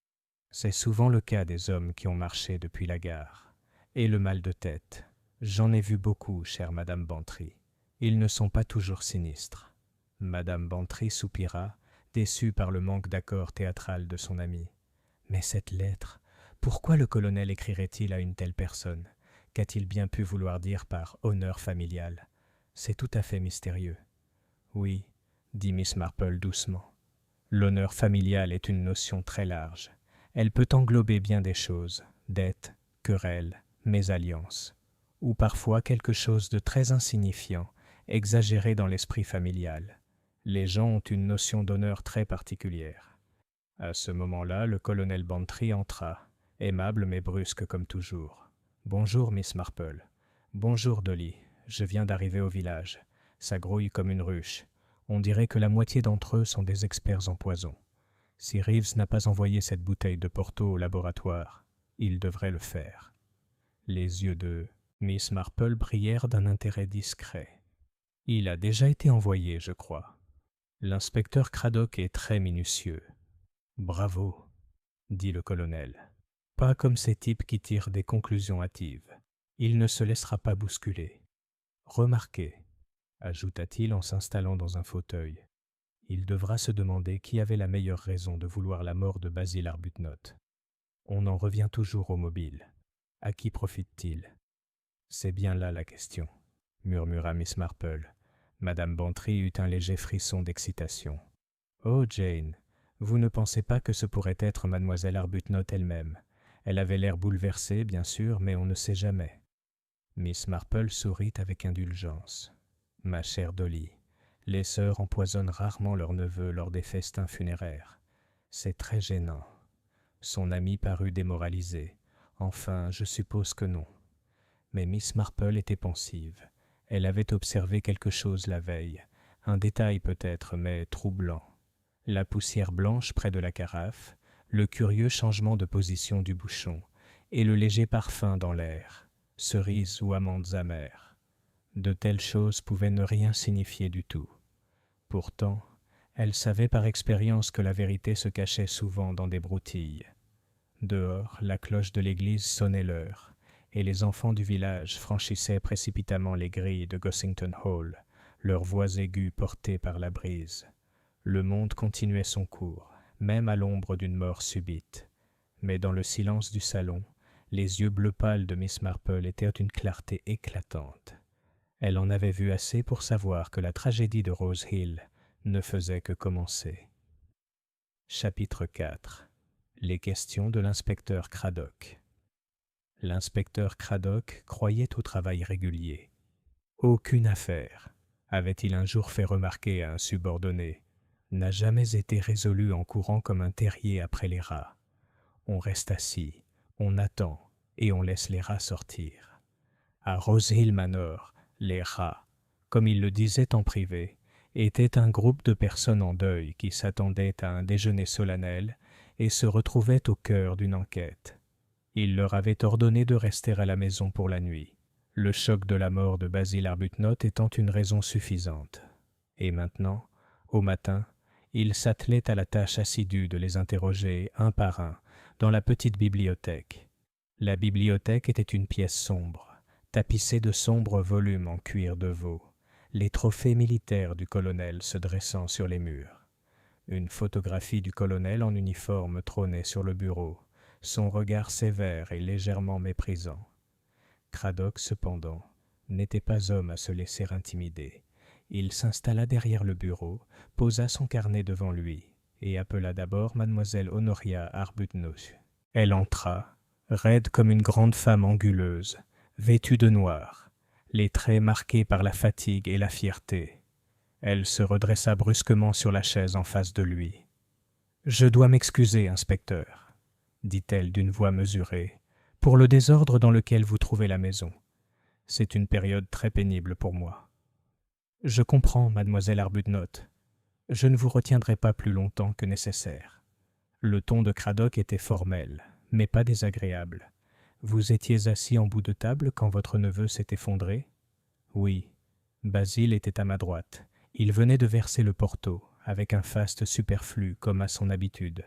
C'est souvent le cas des hommes qui ont marché depuis la gare. Et le mal de tête. J'en ai vu beaucoup, chère Madame Bantry. Ils ne sont pas toujours sinistres. » Madame Bantry soupira, déçue par le manque d'accord théâtral de son amie. « Mais cette lettre, pourquoi le colonel écrirait-il à une telle personne? Qu'a-t-il bien pu vouloir dire par honneur familial? C'est tout à fait mystérieux. Oui, dit Miss Marple doucement. L'honneur familial est une notion très large. Elle peut englober bien des choses, dettes, querelles, mésalliances, ou parfois quelque chose de très insignifiant, exagéré dans l'esprit familial. Les gens ont une notion d'honneur très particulière. À ce moment-là, le colonel Bantry entra, aimable mais brusque comme toujours. « Bonjour, Miss Marple. »« Bonjour, Dolly. Je viens d'arriver au village. Ça grouille comme une ruche. On dirait que la moitié d'entre eux sont des experts en poison. Si Reeves n'a pas envoyé cette bouteille de Porto au laboratoire, il devrait le faire. » Les yeux de Miss Marple brillèrent d'un intérêt discret. « Il a déjà été envoyé, je crois. L'inspecteur Craddock est très minutieux. »« Bravo, » dit le colonel. « Pas comme ces types qui tirent des conclusions hâtives. Il ne se laissera pas bousculer. Remarquez, ajouta-t-il en s'installant dans un fauteuil, il devra se demander qui avait la meilleure raison de vouloir la mort de Basil Arbuthnot. On en revient toujours au mobile. À qui profite-t-il? C'est bien là la question, murmura Miss Marple. Madame Bantry eut un léger frisson d'excitation. Oh, Jane, vous ne pensez pas que ce pourrait être mademoiselle Arbuthnot elle-même? Elle avait l'air bouleversée, bien sûr, mais on ne sait jamais. Miss Marple sourit avec indulgence. Ma chère Dolly, les sœurs empoisonnent rarement leurs neveux lors des festins funéraires. C'est très gênant. Son amie parut démoralisée. Enfin, je suppose que non. Mais Miss Marple était pensive. Elle avait observé quelque chose la veille. Un détail peut-être, mais troublant. La poussière blanche près de la carafe, le curieux changement de position du bouchon, et le léger parfum dans l'air, cerises ou amandes amères. De telles choses pouvaient ne rien signifier du tout. Pourtant, elle savait par expérience que la vérité se cachait souvent dans des broutilles. Dehors, la cloche de l'église sonnait l'heure, et les enfants du village franchissaient précipitamment les grilles de Gossington Hall, leurs voix aiguës portées par la brise. Le monde continuait son cours, même à l'ombre d'une mort subite. Mais dans le silence du salon, les yeux bleu pâle de Miss Marple étaient d'une clarté éclatante. Elle en avait vu assez pour savoir que la tragédie de Rose Hill ne faisait que commencer. Chapitre 4. Les questions de l'inspecteur Craddock. L'inspecteur Craddock croyait au travail régulier. Aucune affaire, avait-il un jour fait remarquer à un subordonné, n'a jamais été résolue en courant comme un terrier après les rats. On reste assis, on attend et on laisse les rats sortir. À Rose Hill Manor, les rats, comme il le disait en privé, étaient un groupe de personnes en deuil qui s'attendaient à un déjeuner solennel et se retrouvaient au cœur d'une enquête. Il leur avait ordonné de rester à la maison pour la nuit, le choc de la mort de Basil Arbuthnot étant une raison suffisante. Et maintenant, au matin, il s'attelait à la tâche assidue de les interroger un par un dans la petite bibliothèque. La bibliothèque était une pièce sombre, tapissée de sombres volumes en cuir de veau, les trophées militaires du colonel se dressant sur les murs. Une photographie du colonel en uniforme trônait sur le bureau, son regard sévère et légèrement méprisant. Craddock, cependant, n'était pas homme à se laisser intimider. Il s'installa derrière le bureau, posa son carnet devant lui et appela d'abord mademoiselle Honoria Arbuthnot. Elle entra, raide comme une grande femme anguleuse, vêtue de noir, les traits marqués par la fatigue et la fierté. Elle se redressa brusquement sur la chaise en face de lui. « Je dois m'excuser, inspecteur, » dit-elle d'une voix mesurée, « pour le désordre dans lequel vous trouvez la maison. C'est une période très pénible pour moi. »« Je comprends, mademoiselle Arbuthnot. Je ne vous retiendrai pas plus longtemps que nécessaire. » Le ton de Craddock était formel, mais pas désagréable. « Vous étiez assis en bout de table quand votre neveu s'est effondré? »« Oui. Basil était à ma droite. Il venait de verser le Porto, avec un faste superflu comme à son habitude.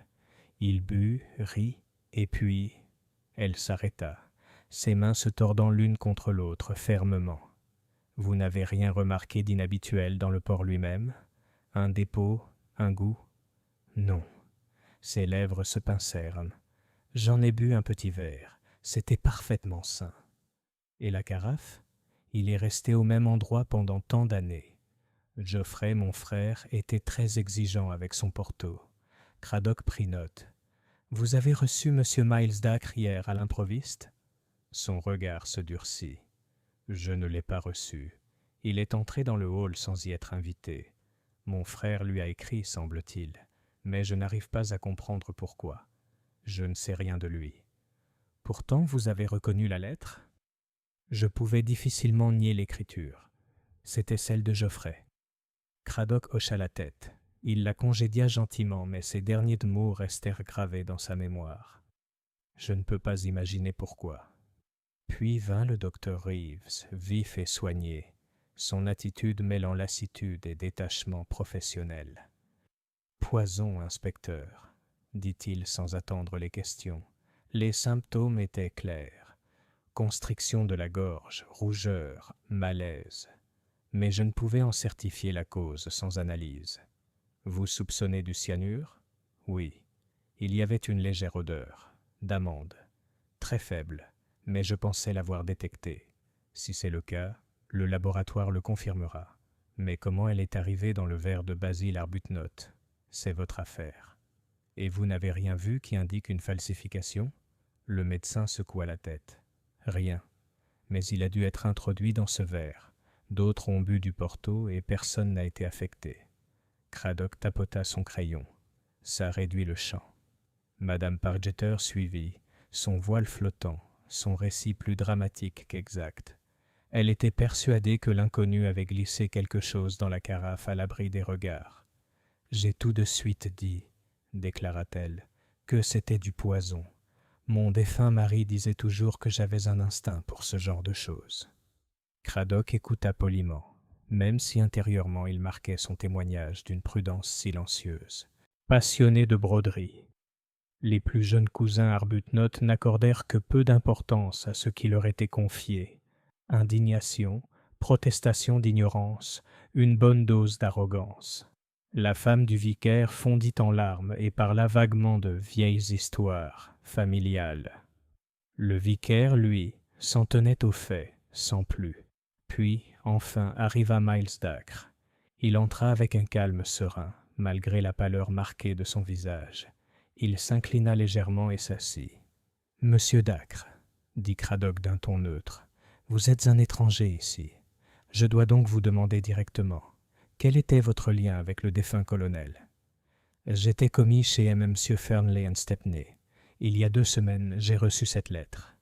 Il but, rit, et puis... » Elle s'arrêta, ses mains se tordant l'une contre l'autre fermement. « Vous n'avez rien remarqué d'inhabituel dans le port lui-même? Un dépôt, un goût? » ?»« Non. » Ses lèvres se pincèrent. « J'en ai bu un petit verre. C'était parfaitement sain. » Et la carafe? Il est resté au même endroit pendant tant d'années. Geoffrey, mon frère, était très exigeant avec son porto. Cradock prit note. « Vous avez reçu M. Miles Dacre hier à l'improviste » Son regard se durcit. « Je ne l'ai pas reçu. Il est entré dans le hall sans y être invité. Mon frère lui a écrit, semble-t-il, mais je n'arrive pas à comprendre pourquoi. Je ne sais rien de lui. Pourtant, vous avez reconnu la lettre » Je pouvais difficilement nier l'écriture. C'était celle de Geoffrey. Cradock hocha la tête. Il la congédia gentiment, mais ces derniers mots restèrent gravés dans sa mémoire. Je ne peux pas imaginer pourquoi. Puis vint le docteur Reeves, vif et soigné, son attitude mêlant lassitude et détachement professionnel. « Poison, inspecteur, » dit-il sans attendre les questions. Les symptômes étaient clairs. Constriction de la gorge, rougeur, malaise. Mais je ne pouvais en certifier la cause sans analyse. Vous soupçonnez du cyanure? Oui. Il y avait une légère odeur, d'amande. Très faible, mais je pensais l'avoir détectée. Si c'est le cas, le laboratoire le confirmera. Mais comment elle est arrivée dans le verre de Basil Arbuthnot? C'est votre affaire. Et vous n'avez rien vu qui indique une falsification? Le médecin secoua la tête. Rien. Mais il a dû être introduit dans ce verre. D'autres ont bu du porto et personne n'a été affecté. Cradock tapota son crayon. Ça réduit le champ. Madame Pargeter suivit, son voile flottant, son récit plus dramatique qu'exact. Elle était persuadée que l'inconnu avait glissé quelque chose dans la carafe à l'abri des regards. « J'ai tout de suite dit, » déclara-t-elle, « que c'était du poison. Mon défunt mari disait toujours que j'avais un instinct pour ce genre de choses. » Cradock écouta poliment, même si intérieurement il marquait son témoignage d'une prudence silencieuse. Passionné de broderie. Les plus jeunes cousins Arbuthnot n'accordèrent que peu d'importance à ce qui leur était confié. Indignation, protestation d'ignorance, une bonne dose d'arrogance. La femme du vicaire fondit en larmes et parla vaguement de vieilles histoires familiales. Le vicaire, lui, s'en tenait aux faits, sans plus. Puis, enfin, arriva Miles Dacre. Il entra avec un calme serein, malgré la pâleur marquée de son visage. Il s'inclina légèrement et s'assit. « Monsieur Dacre, » dit Cradock d'un ton neutre, « vous êtes un étranger ici. Je dois donc vous demander directement. Quel était votre lien avec le défunt colonel? » « J'étais commis chez M. Fernley & Stepney. Il y a 2 semaines, j'ai reçu cette lettre. »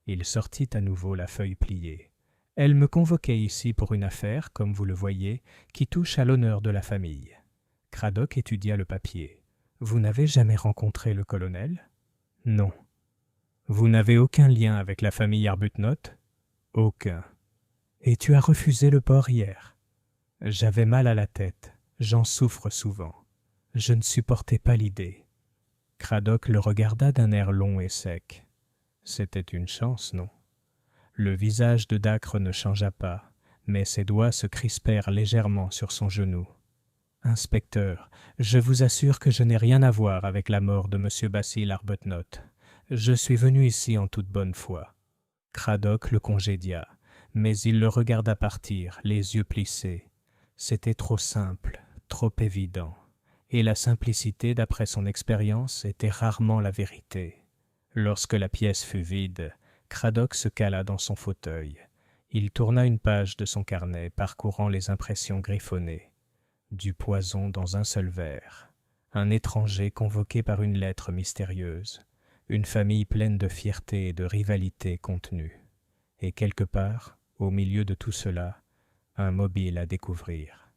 Il sortit à nouveau la feuille pliée. « Elle me convoquait ici pour une affaire, comme vous le voyez, qui touche à l'honneur de la famille. » Cradock étudia le papier. « Vous n'avez jamais rencontré le colonel? »« Non. »« Vous n'avez aucun lien avec la famille Arbuthnot? »« Aucun. »« Et tu as refusé le port hier? »« J'avais mal à la tête. J'en souffre souvent. Je ne supportais pas l'idée. » Cradock le regarda d'un air long et sec. C'était une chance, non? Le visage de Dacre ne changea pas, mais ses doigts se crispèrent légèrement sur son genou. « Inspecteur, je vous assure que je n'ai rien à voir avec la mort de M. Basil Arbuthnot. Je suis venu ici en toute bonne foi. » Cradock le congédia, mais il le regarda partir, les yeux plissés. C'était trop simple, trop évident. Et la simplicité, d'après son expérience, était rarement la vérité. Lorsque la pièce fut vide, Cradock se cala dans son fauteuil. Il tourna une page de son carnet, parcourant les impressions griffonnées. Du poison dans un seul verre. Un étranger convoqué par une lettre mystérieuse. Une famille pleine de fierté et de rivalité contenue. Et quelque part, au milieu de tout cela, un mobile à découvrir.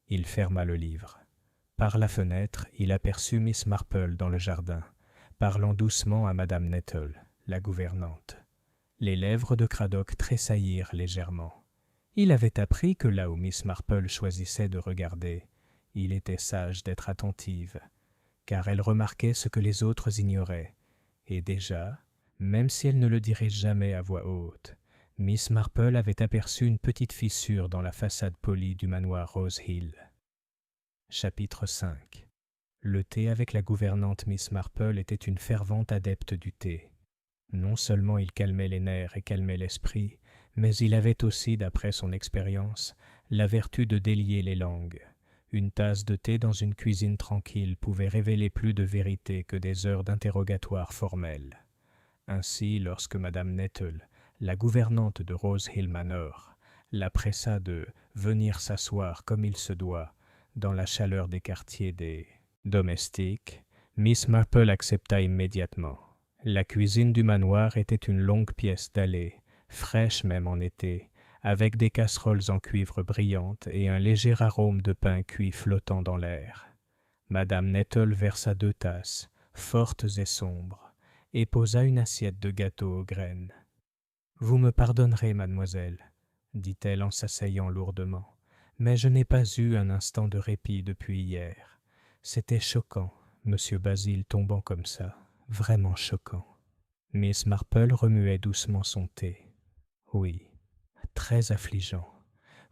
Il ferma le livre. Par la fenêtre, il aperçut Miss Marple dans le jardin, parlant doucement à Madame Nettle, la gouvernante. Les lèvres de Cradock tressaillirent légèrement. Il avait appris que là où Miss Marple choisissait de regarder, il était sage d'être attentive, car elle remarquait ce que les autres ignoraient. Et déjà, même si elle ne le dirait jamais à voix haute, Miss Marple avait aperçu une petite fissure dans la façade polie du manoir Rose Hill. Chapitre 5. Le thé avec la gouvernante Miss Marple était une fervente adepte du thé. Non seulement il calmait les nerfs et calmait l'esprit, Mais il avait aussi, d'après son expérience, la vertu de délier les langues. Une tasse de thé dans une cuisine tranquille pouvait révéler plus de vérité que des heures d'interrogatoire formel. Ainsi, lorsque Madame Nettle, la gouvernante de Rose Hill Manor, la pressa de venir s'asseoir comme il se doit dans la chaleur des quartiers des domestiques, Miss Marple accepta immédiatement. La cuisine du manoir était une longue pièce dallée, fraîche même en été, avec des casseroles en cuivre brillantes et un léger arôme de pain cuit flottant dans l'air. Madame Nettle versa 2 tasses, fortes et sombres, et posa une assiette de gâteau aux graines. « Vous me pardonnerez, mademoiselle, dit-elle en s'asseyant lourdement, mais je n'ai pas eu un instant de répit depuis hier. C'était choquant, monsieur Basil tombant comme ça, vraiment choquant. » Miss Marple remuait doucement son thé. « Oui, très affligeant.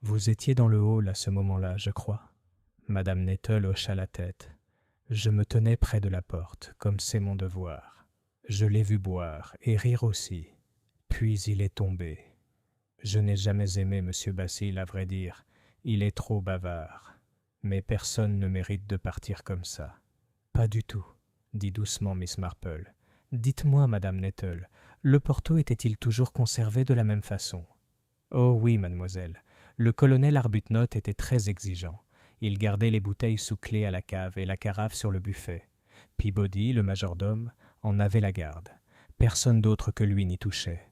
Vous étiez dans le hall à ce moment-là, je crois. » Madame Nettle hocha la tête. « Je me tenais près de la porte, comme c'est mon devoir. Je l'ai vu boire et rire aussi. Puis il est tombé. Je n'ai jamais aimé monsieur Basil, à vrai dire. Il est trop bavard. Mais personne ne mérite de partir comme ça. »« Pas du tout, » dit doucement Miss Marple. « Dites-moi, Madame Nettle, le Porto était-il toujours conservé de la même façon ?»« Oh oui, mademoiselle. Le colonel Arbuthnot était très exigeant. Il gardait les bouteilles sous clé à la cave et la carafe sur le buffet. Peabody, le majordome, en avait la garde. Personne d'autre que lui n'y touchait.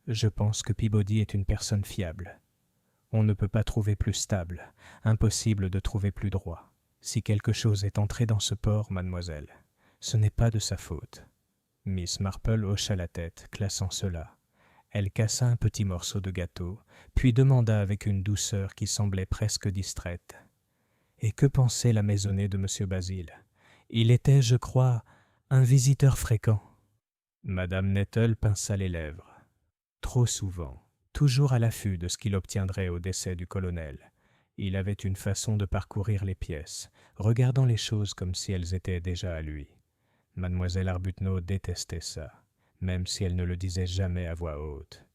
Je pense que Peabody est une personne fiable. On ne peut pas trouver plus stable, impossible de trouver plus droit. Si quelque chose est entré dans ce port, mademoiselle, ce n'est pas de sa faute. » Miss Marple hocha la tête, classant cela. Elle cassa un petit morceau de gâteau, puis demanda avec une douceur qui semblait presque distraite. « Et que pensait la maisonnée de monsieur Basil? Il était, je crois, un visiteur fréquent. » Madame Nettle pinça les lèvres. Trop souvent, toujours à l'affût de ce qu'il obtiendrait au décès du colonel. Il avait une façon de parcourir les pièces, regardant les choses comme si elles étaient déjà à lui. Mademoiselle Arbuthnot détestait ça, même si elle ne le disait jamais à voix haute.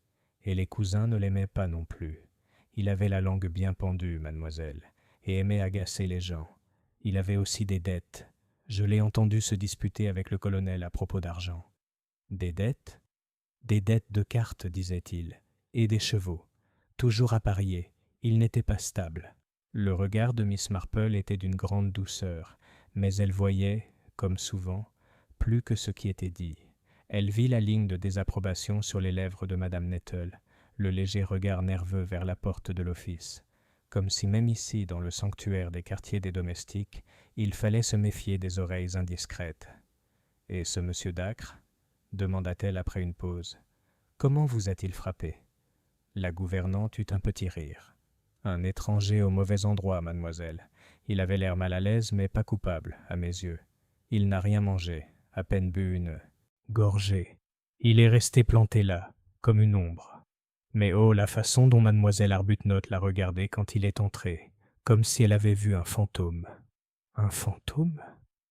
Et les cousins ne l'aimaient pas non plus. Il avait la langue bien pendue, mademoiselle, et aimait agacer les gens. Il avait aussi des dettes. Je l'ai entendu se disputer avec le colonel à propos d'argent. Des dettes ? Des dettes de cartes, disait-il, et des chevaux. Toujours à parier, il n'était pas stable. Le regard de Miss Marple était d'une grande douceur, mais elle voyait, comme souvent, plus que ce qui était dit. Elle vit la ligne de désapprobation sur les lèvres de Madame Nettle, le léger regard nerveux vers la porte de l'office, comme si même ici, dans le sanctuaire des quartiers des domestiques, il fallait se méfier des oreilles indiscrètes. « Et ce monsieur Dacre ?» demanda-t-elle après une pause. « Comment vous a-t-il frappé ?» La gouvernante eut un petit rire. « Un étranger au mauvais endroit, mademoiselle. Il avait l'air mal à l'aise, mais pas coupable, à mes yeux. Il n'a rien mangé, à peine bu une gorgée. Il est resté planté là, comme une ombre. Mais oh, la façon dont mademoiselle Arbuthnot l'a regardé quand il est entré, comme si elle avait vu un fantôme. » « Un fantôme ?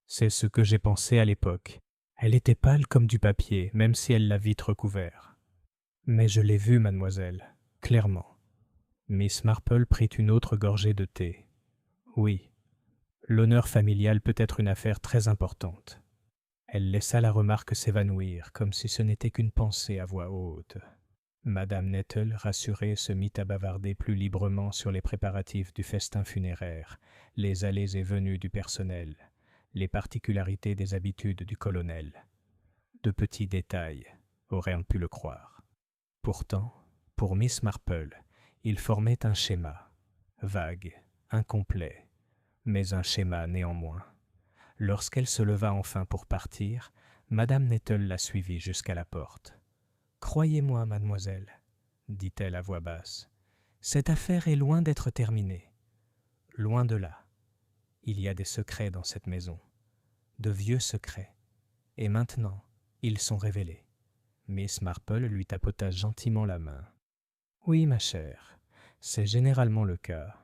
C'est ce que j'ai pensé à l'époque. Elle était pâle comme du papier, même si elle l'a vite recouvert. Mais je l'ai vue, mademoiselle, clairement. » Miss Marple prit une autre gorgée de thé. « Oui, l'honneur familial peut être une affaire très importante. » Elle laissa la remarque s'évanouir, comme si ce n'était qu'une pensée à voix haute. Madame Nettle, rassurée, se mit à bavarder plus librement sur les préparatifs du festin funéraire, les allées et venues du personnel, les particularités des habitudes du colonel. De petits détails, aurait-on pu le croire. Pourtant, pour Miss Marple, il formait un schéma, vague, incomplet, mais un schéma néanmoins. Lorsqu'elle se leva enfin pour partir, Madame Nettle la suivit jusqu'à la porte. « Croyez-moi, mademoiselle, dit-elle à voix basse, cette affaire est loin d'être terminée. Loin de là. Il y a des secrets dans cette maison, de vieux secrets, et maintenant, ils sont révélés. » Miss Marple lui tapota gentiment la main. « Oui, ma chère, c'est généralement le cas. »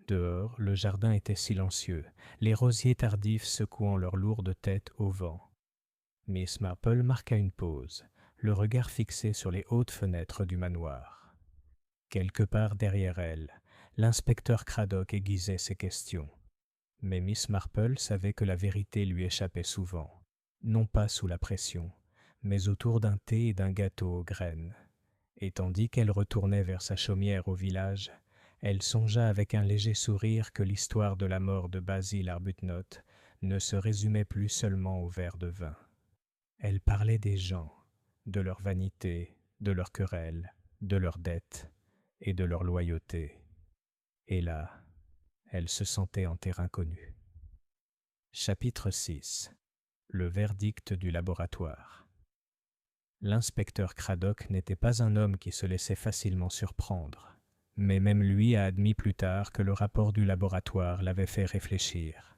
Dehors, le jardin était silencieux, les rosiers tardifs secouant leurs lourdes têtes au vent. Miss Marple marqua une pause, le regard fixé sur les hautes fenêtres du manoir. Quelque part derrière elle, l'inspecteur Craddock aiguisait ses questions. Mais Miss Marple savait que la vérité lui échappait souvent, non pas sous la pression, mais autour d'un thé et d'un gâteau aux graines. Et tandis qu'elle retournait vers sa chaumière au village, elle songea avec un léger sourire que l'histoire de la mort de Basil Arbuthnot ne se résumait plus seulement au verre de vin. Elle parlait des gens, de leur vanité, de leurs querelles, de leurs dettes et de leur loyauté. Et là, elle se sentait en terrain connu. Chapitre 6. Le verdict du laboratoire. L'inspecteur Craddock n'était pas un homme qui se laissait facilement surprendre, mais même lui a admis plus tard que le rapport du laboratoire l'avait fait réfléchir.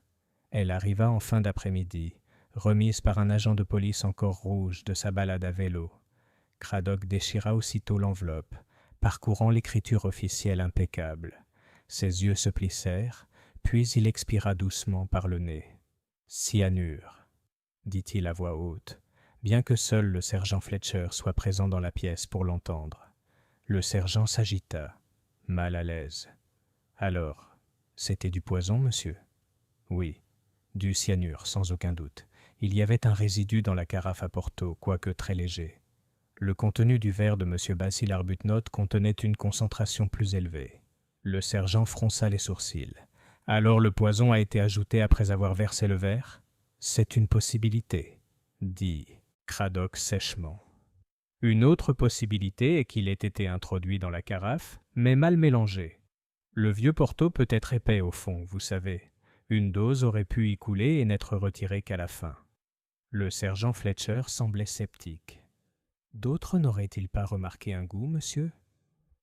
Elle arriva en fin d'après-midi, remise par un agent de police encore rouge de sa balade à vélo. Craddock déchira aussitôt l'enveloppe, parcourant l'écriture officielle impeccable. Ses yeux se plissèrent, puis il expira doucement par le nez. « Cyanure », dit-il à voix haute, bien que seul le sergent Fletcher soit présent dans la pièce pour l'entendre. Le sergent s'agita, mal à l'aise. « Alors, c'était du poison, monsieur ?»« Oui, du cyanure, sans aucun doute. Il y avait un résidu dans la carafe à Porto, quoique très léger. Le contenu du verre de M. Basil Arbuthnot contenait une concentration plus élevée. » Le sergent fronça les sourcils. « Alors le poison a été ajouté après avoir versé le verre ? » « C'est une possibilité, » dit Craddock sèchement. « Une autre possibilité est qu'il ait été introduit dans la carafe, mais mal mélangé. Le vieux Porto peut être épais au fond, vous savez. Une dose aurait pu y couler et n'être retirée qu'à la fin. » Le sergent Fletcher semblait sceptique. « D'autres n'auraient-ils pas remarqué un goût, monsieur ? »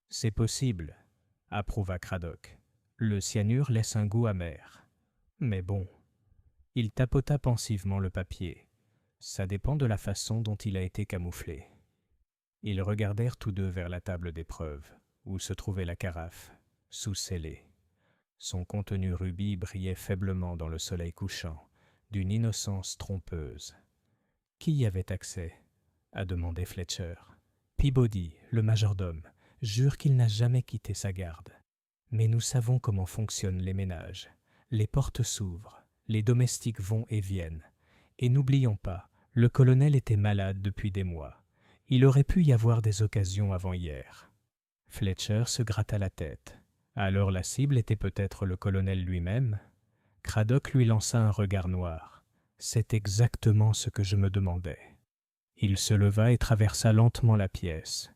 « C'est possible, » approuva Craddock. « Le cyanure laisse un goût amer. Mais bon. » Il tapota pensivement le papier. Ça dépend de la façon dont il a été camouflé. Ils regardèrent tous deux vers la table d'épreuve, où se trouvait la carafe, sous-scellée. Son contenu rubis brillait faiblement dans le soleil couchant, d'une innocence trompeuse. « Qui y avait accès ?» a demandé Fletcher. « Peabody, le majordome, jure qu'il n'a jamais quitté sa garde. Mais nous savons comment fonctionnent les ménages. Les portes s'ouvrent. Les domestiques vont et viennent. Et n'oublions pas, le colonel était malade depuis des mois. Il aurait pu y avoir des occasions avant hier. » Fletcher se gratta la tête. Alors la cible était peut-être le colonel lui-même ? Craddock lui lança un regard noir. « C'est exactement ce que je me demandais. » Il se leva et traversa lentement la pièce.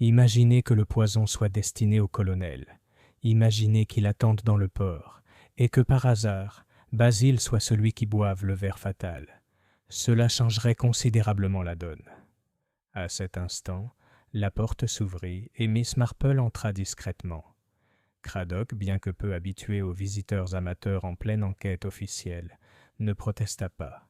Imaginez que le poison soit destiné au colonel. Imaginez qu'il attende dans le port, et que par hasard, Basil soit celui qui boive le verre fatal. Cela changerait considérablement la donne. À cet instant, la porte s'ouvrit et Miss Marple entra discrètement. Craddock, bien que peu habitué aux visiteurs amateurs en pleine enquête officielle, ne protesta pas.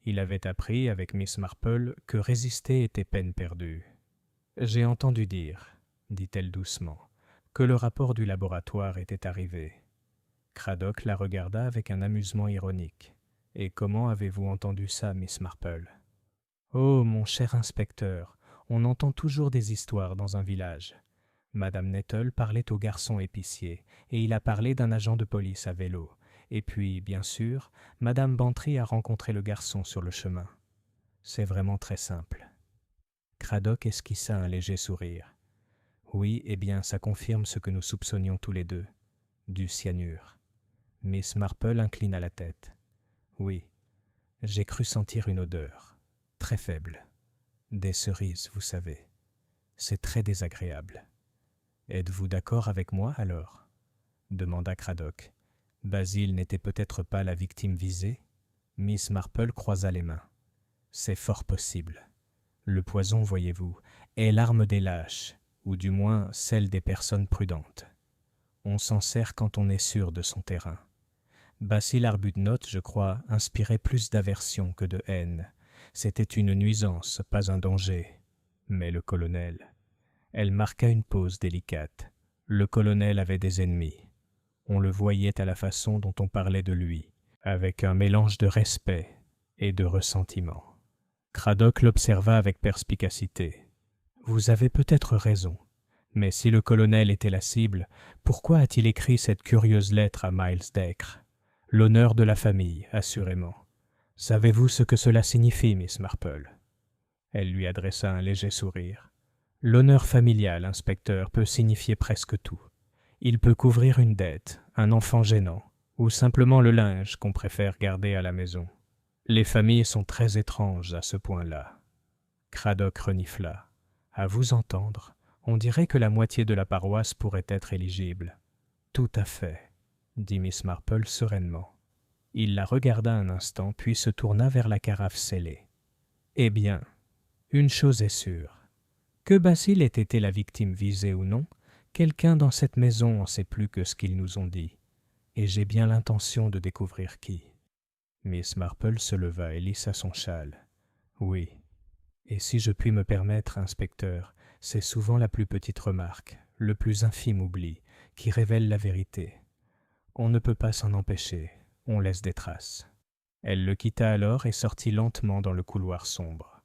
Il avait appris, avec Miss Marple, que résister était peine perdue. « J'ai entendu dire, » dit-elle doucement, « que le rapport du laboratoire était arrivé. » Craddock la regarda avec un amusement ironique. « Et comment avez-vous entendu ça, Miss Marple ?»« Oh, mon cher inspecteur, on entend toujours des histoires dans un village. Madame Nettle parlait au garçon épicier, et il a parlé d'un agent de police à vélo. Et puis, bien sûr, Madame Bantry a rencontré le garçon sur le chemin. C'est vraiment très simple. » Craddock esquissa un léger sourire. « Oui, eh bien, ça confirme ce que nous soupçonnions tous les deux. Du cyanure. » Miss Marple inclina la tête. « Oui, j'ai cru sentir une odeur, très faible. Des cerises, vous savez. C'est très désagréable. Êtes-vous d'accord avec moi, alors ?» demanda Craddock. Basil n'était peut-être pas la victime visée ? Miss Marple croisa les mains. « C'est fort possible. Le poison, voyez-vous, est l'arme des lâches, ou du moins celle des personnes prudentes. On s'en sert quand on est sûr de son terrain. Basil Arbuthnot, je crois, inspirait plus d'aversion que de haine. C'était une nuisance, pas un danger. Mais le colonel... » Elle marqua une pause délicate. Le colonel avait des ennemis. On le voyait à la façon dont on parlait de lui, avec un mélange de respect et de ressentiment. Craddock l'observa avec perspicacité. « Vous avez peut-être raison, Mais si le colonel était la cible, pourquoi a-t-il écrit cette curieuse lettre à Miles Dacre? L'honneur de la famille, assurément. Savez-vous ce que cela signifie, Miss Marple? Elle lui adressa un léger sourire. L'honneur familial, inspecteur, peut signifier presque tout. Il peut couvrir une dette, un enfant gênant, ou simplement le linge qu'on préfère garder à la maison. Les familles sont très étranges à ce point-là. Cradock renifla. À vous entendre, on dirait que la moitié de la paroisse pourrait être éligible. Tout à fait, dit Miss Marple sereinement. Il la regarda un instant, puis se tourna vers la carafe scellée. Eh bien, une chose est sûre. Que Basil ait été la victime visée ou non, quelqu'un dans cette maison en sait plus que ce qu'ils nous ont dit, et j'ai bien l'intention de découvrir qui. Miss Marple se leva et lissa son châle. Oui, et si je puis me permettre, inspecteur, c'est souvent la plus petite remarque, le plus infime oubli, qui révèle la vérité. On ne peut pas s'en empêcher, on laisse des traces. Elle le quitta alors et sortit lentement dans le couloir sombre.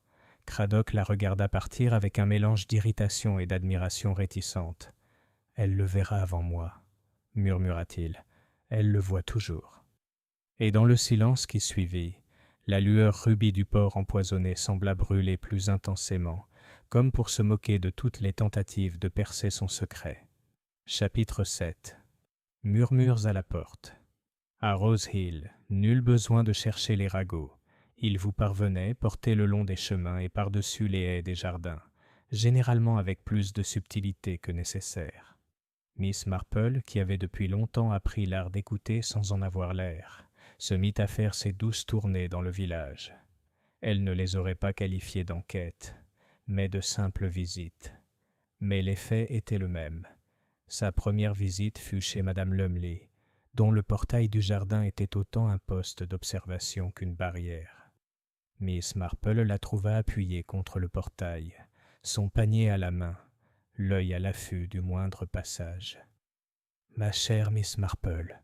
Cradock la regarda partir avec un mélange d'irritation et d'admiration réticente. « Elle le verra avant moi, » murmura-t-il. « Elle le voit toujours. » Et dans le silence qui suivit, la lueur rubis du porc empoisonné sembla brûler plus intensément, comme pour se moquer de toutes les tentatives de percer son secret. Chapitre 7. Murmures à la porte. À Rose Hill, nul besoin de chercher les ragots. Ils vous parvenaient, portés le long des chemins et par-dessus les haies des jardins, généralement avec plus de subtilité que nécessaire. Miss Marple, qui avait depuis longtemps appris l'art d'écouter sans en avoir l'air, se mit à faire ses douces tournées dans le village. Elle ne les aurait pas qualifiées d'enquête, mais de simples visites. Mais l'effet était le même. Sa première visite fut chez Madame Lumley, dont le portail du jardin était autant un poste d'observation qu'une barrière. Miss Marple la trouva appuyée contre le portail, son panier à la main, l'œil à l'affût du moindre passage. « Ma chère Miss Marple, »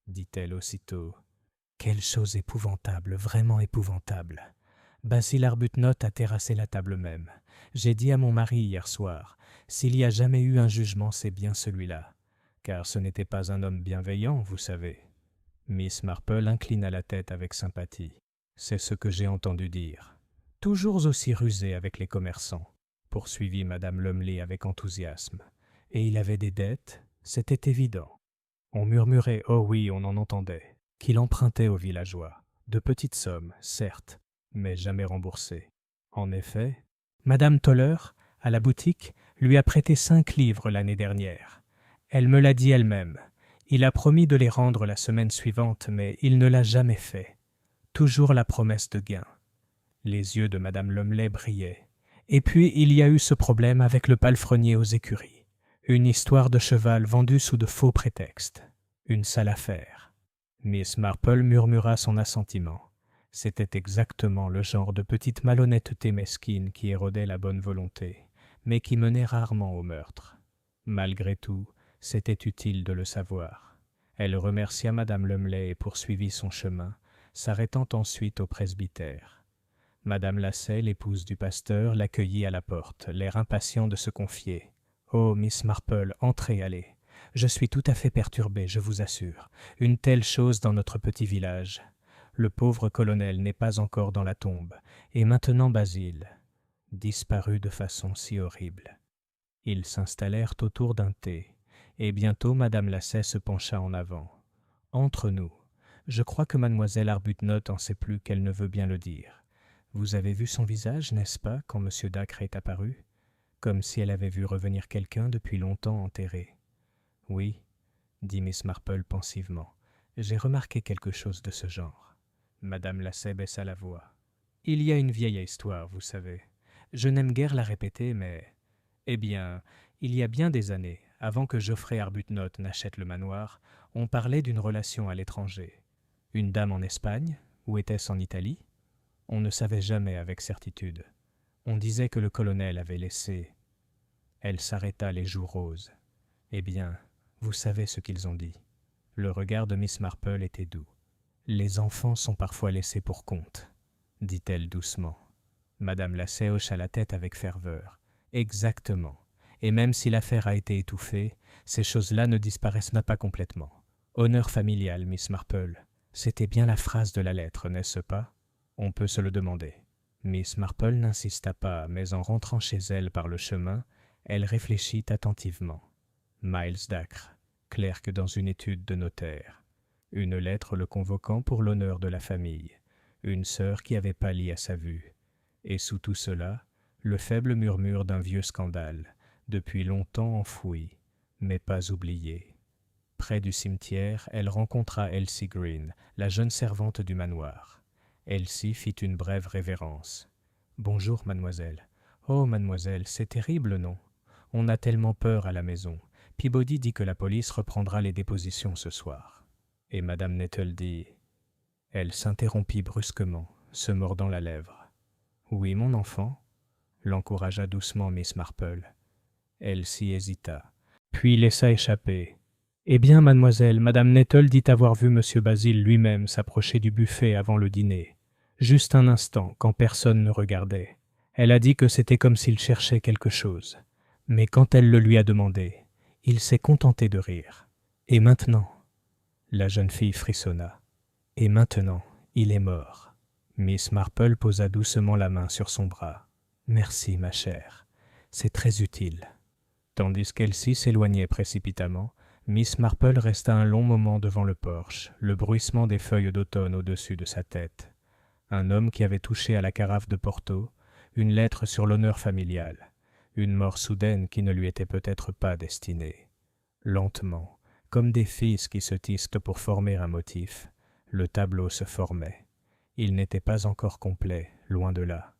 dit-elle aussitôt, « quelle chose épouvantable, vraiment épouvantable. Basil Arbuthnot a terrassé la table même. J'ai dit à mon mari hier soir, s'il y a jamais eu un jugement, c'est bien celui-là, car ce n'était pas un homme bienveillant, vous savez. » Miss Marple inclina la tête avec sympathie. « C'est ce que j'ai entendu dire. Toujours aussi rusé avec les commerçants, » poursuivit Madame Lumley avec enthousiasme. « Et il avait des dettes, c'était évident. On murmurait, oh oui, on en entendait, qu'il empruntait aux villageois. De petites sommes, certes, mais jamais remboursées. En effet, Madame Toller, à la boutique, lui a prêté 5 livres l'année dernière. Elle me l'a dit elle-même. Il a promis de les rendre la semaine suivante, mais il ne l'a jamais fait. Toujours la promesse de gain. » Les yeux de Madame Lumley brillaient. Et puis il y a eu ce problème avec le palefrenier aux écuries. Une histoire de cheval vendue sous de faux prétextes. Une sale affaire. Miss Marple murmura son assentiment. C'était exactement le genre de petite malhonnêteté mesquine qui érodait la bonne volonté, mais qui menait rarement au meurtre. Malgré tout, c'était utile de le savoir. Elle remercia Madame Lumley et poursuivit son chemin, s'arrêtant ensuite au presbytère. Madame Lascelles, l'épouse du pasteur, l'accueillit à la porte, l'air impatient de se confier. « Oh, Miss Marple, entrez, allez. Je suis tout à fait perturbé, je vous assure. Une telle chose dans notre petit village. Le pauvre colonel n'est pas encore dans la tombe, et maintenant Basil, disparu de façon si horrible. » Ils s'installèrent autour d'un thé, et bientôt Madame Lascelles se pencha en avant. « Entre nous. Je crois que mademoiselle Arbuthnot en sait plus qu'elle ne veut bien le dire. Vous avez vu son visage, n'est-ce pas, quand M. Dacre est apparu? Comme si elle avait vu revenir quelqu'un depuis longtemps enterré. »« Oui, » dit Miss Marple pensivement. « J'ai remarqué quelque chose de ce genre. » Madame Lascelles baissa la voix. « Il y a une vieille histoire, vous savez. Je n'aime guère la répéter, mais... Eh bien, il y a bien des années, avant que Geoffrey Arbuthnot n'achète le manoir, on parlait d'une relation à l'étranger. Une dame en Espagne, ou était-ce en Italie? On ne savait jamais avec certitude. On disait que le colonel avait laissé... » Elle s'arrêta les joues roses. « Eh bien, vous savez ce qu'ils ont dit. » Le regard de Miss Marple était doux. « Les enfants sont parfois laissés pour compte, » dit-elle doucement. Madame Lascelles hocha la tête avec ferveur. « Exactement. Et même si l'affaire a été étouffée, ces choses-là ne disparaissent pas complètement. Honneur familial, Miss Marple. C'était bien la phrase de la lettre, n'est-ce pas? On peut se le demander. Miss Marple n'insista pas, mais en rentrant chez elle par le chemin, elle réfléchit attentivement. Miles Dacre, clerc dans une étude de notaire. Une lettre le convoquant pour l'honneur de la famille. Une sœur qui avait pâli à sa vue. Et sous tout cela, le faible murmure d'un vieux scandale, depuis longtemps enfoui, mais pas oublié. Près du cimetière, elle rencontra Elsie Green, la jeune servante du manoir. Elsie fit une brève révérence. « Bonjour, mademoiselle. »« Oh, mademoiselle, c'est terrible, non? On a tellement peur à la maison. Peabody dit que la police reprendra les dépositions ce soir. » Et madame Nettle dit... Elle s'interrompit brusquement, se mordant la lèvre. « Oui, mon enfant ?» l'encouragea doucement Miss Marple. Elsie hésita, puis laissa échapper. « Eh bien, mademoiselle, madame Nettle dit avoir vu monsieur Basil lui-même s'approcher du buffet avant le dîner. Juste un instant, quand personne ne regardait. Elle a dit que c'était comme s'il cherchait quelque chose. Mais quand elle le lui a demandé, il s'est contenté de rire. Et maintenant ?» La jeune fille frissonna. « Et maintenant, il est mort. » Miss Marple posa doucement la main sur son bras. « Merci, ma chère. C'est très utile. » Tandis qu'Elsie s'éloignait précipitamment, Miss Marple resta un long moment devant le porche, le bruissement des feuilles d'automne au-dessus de sa tête. Un homme qui avait touché à la carafe de Porto, une lettre sur l'honneur familial, une mort soudaine qui ne lui était peut-être pas destinée. Lentement, comme des fils qui se tissent pour former un motif, le tableau se formait. Il n'était pas encore complet, loin de là.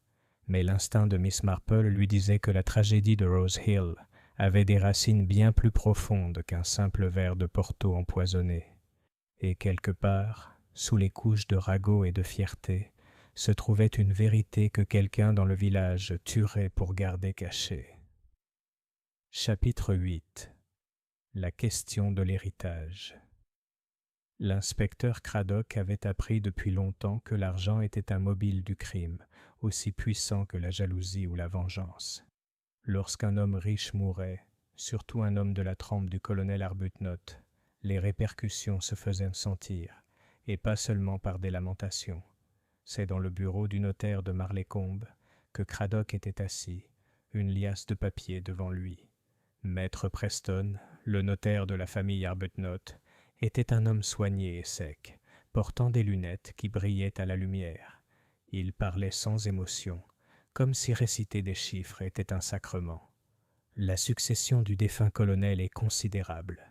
Mais l'instinct de Miss Marple lui disait que la tragédie de Rose Hill avait des racines bien plus profondes qu'un simple verre de Porto empoisonné. Et quelque part, sous les couches de ragots et de fierté, se trouvait une vérité que quelqu'un dans le village tuerait pour garder cachée. Chapitre 8. La question de l'héritage. L'inspecteur Craddock avait appris depuis longtemps que l'argent était un mobile du crime, aussi puissant que la jalousie ou la vengeance. Lorsqu'un homme riche mourait, surtout un homme de la trempe du colonel Arbuthnot, les répercussions se faisaient sentir, et pas seulement par des lamentations. C'est dans le bureau du notaire de Marleycombe que Craddock était assis, une liasse de papiers devant lui. Maître Preston, le notaire de la famille Arbuthnot, était un homme soigné et sec, portant des lunettes qui brillaient à la lumière. Il parlait sans émotion, comme si réciter des chiffres était un sacrement. « La succession du défunt colonel est considérable, »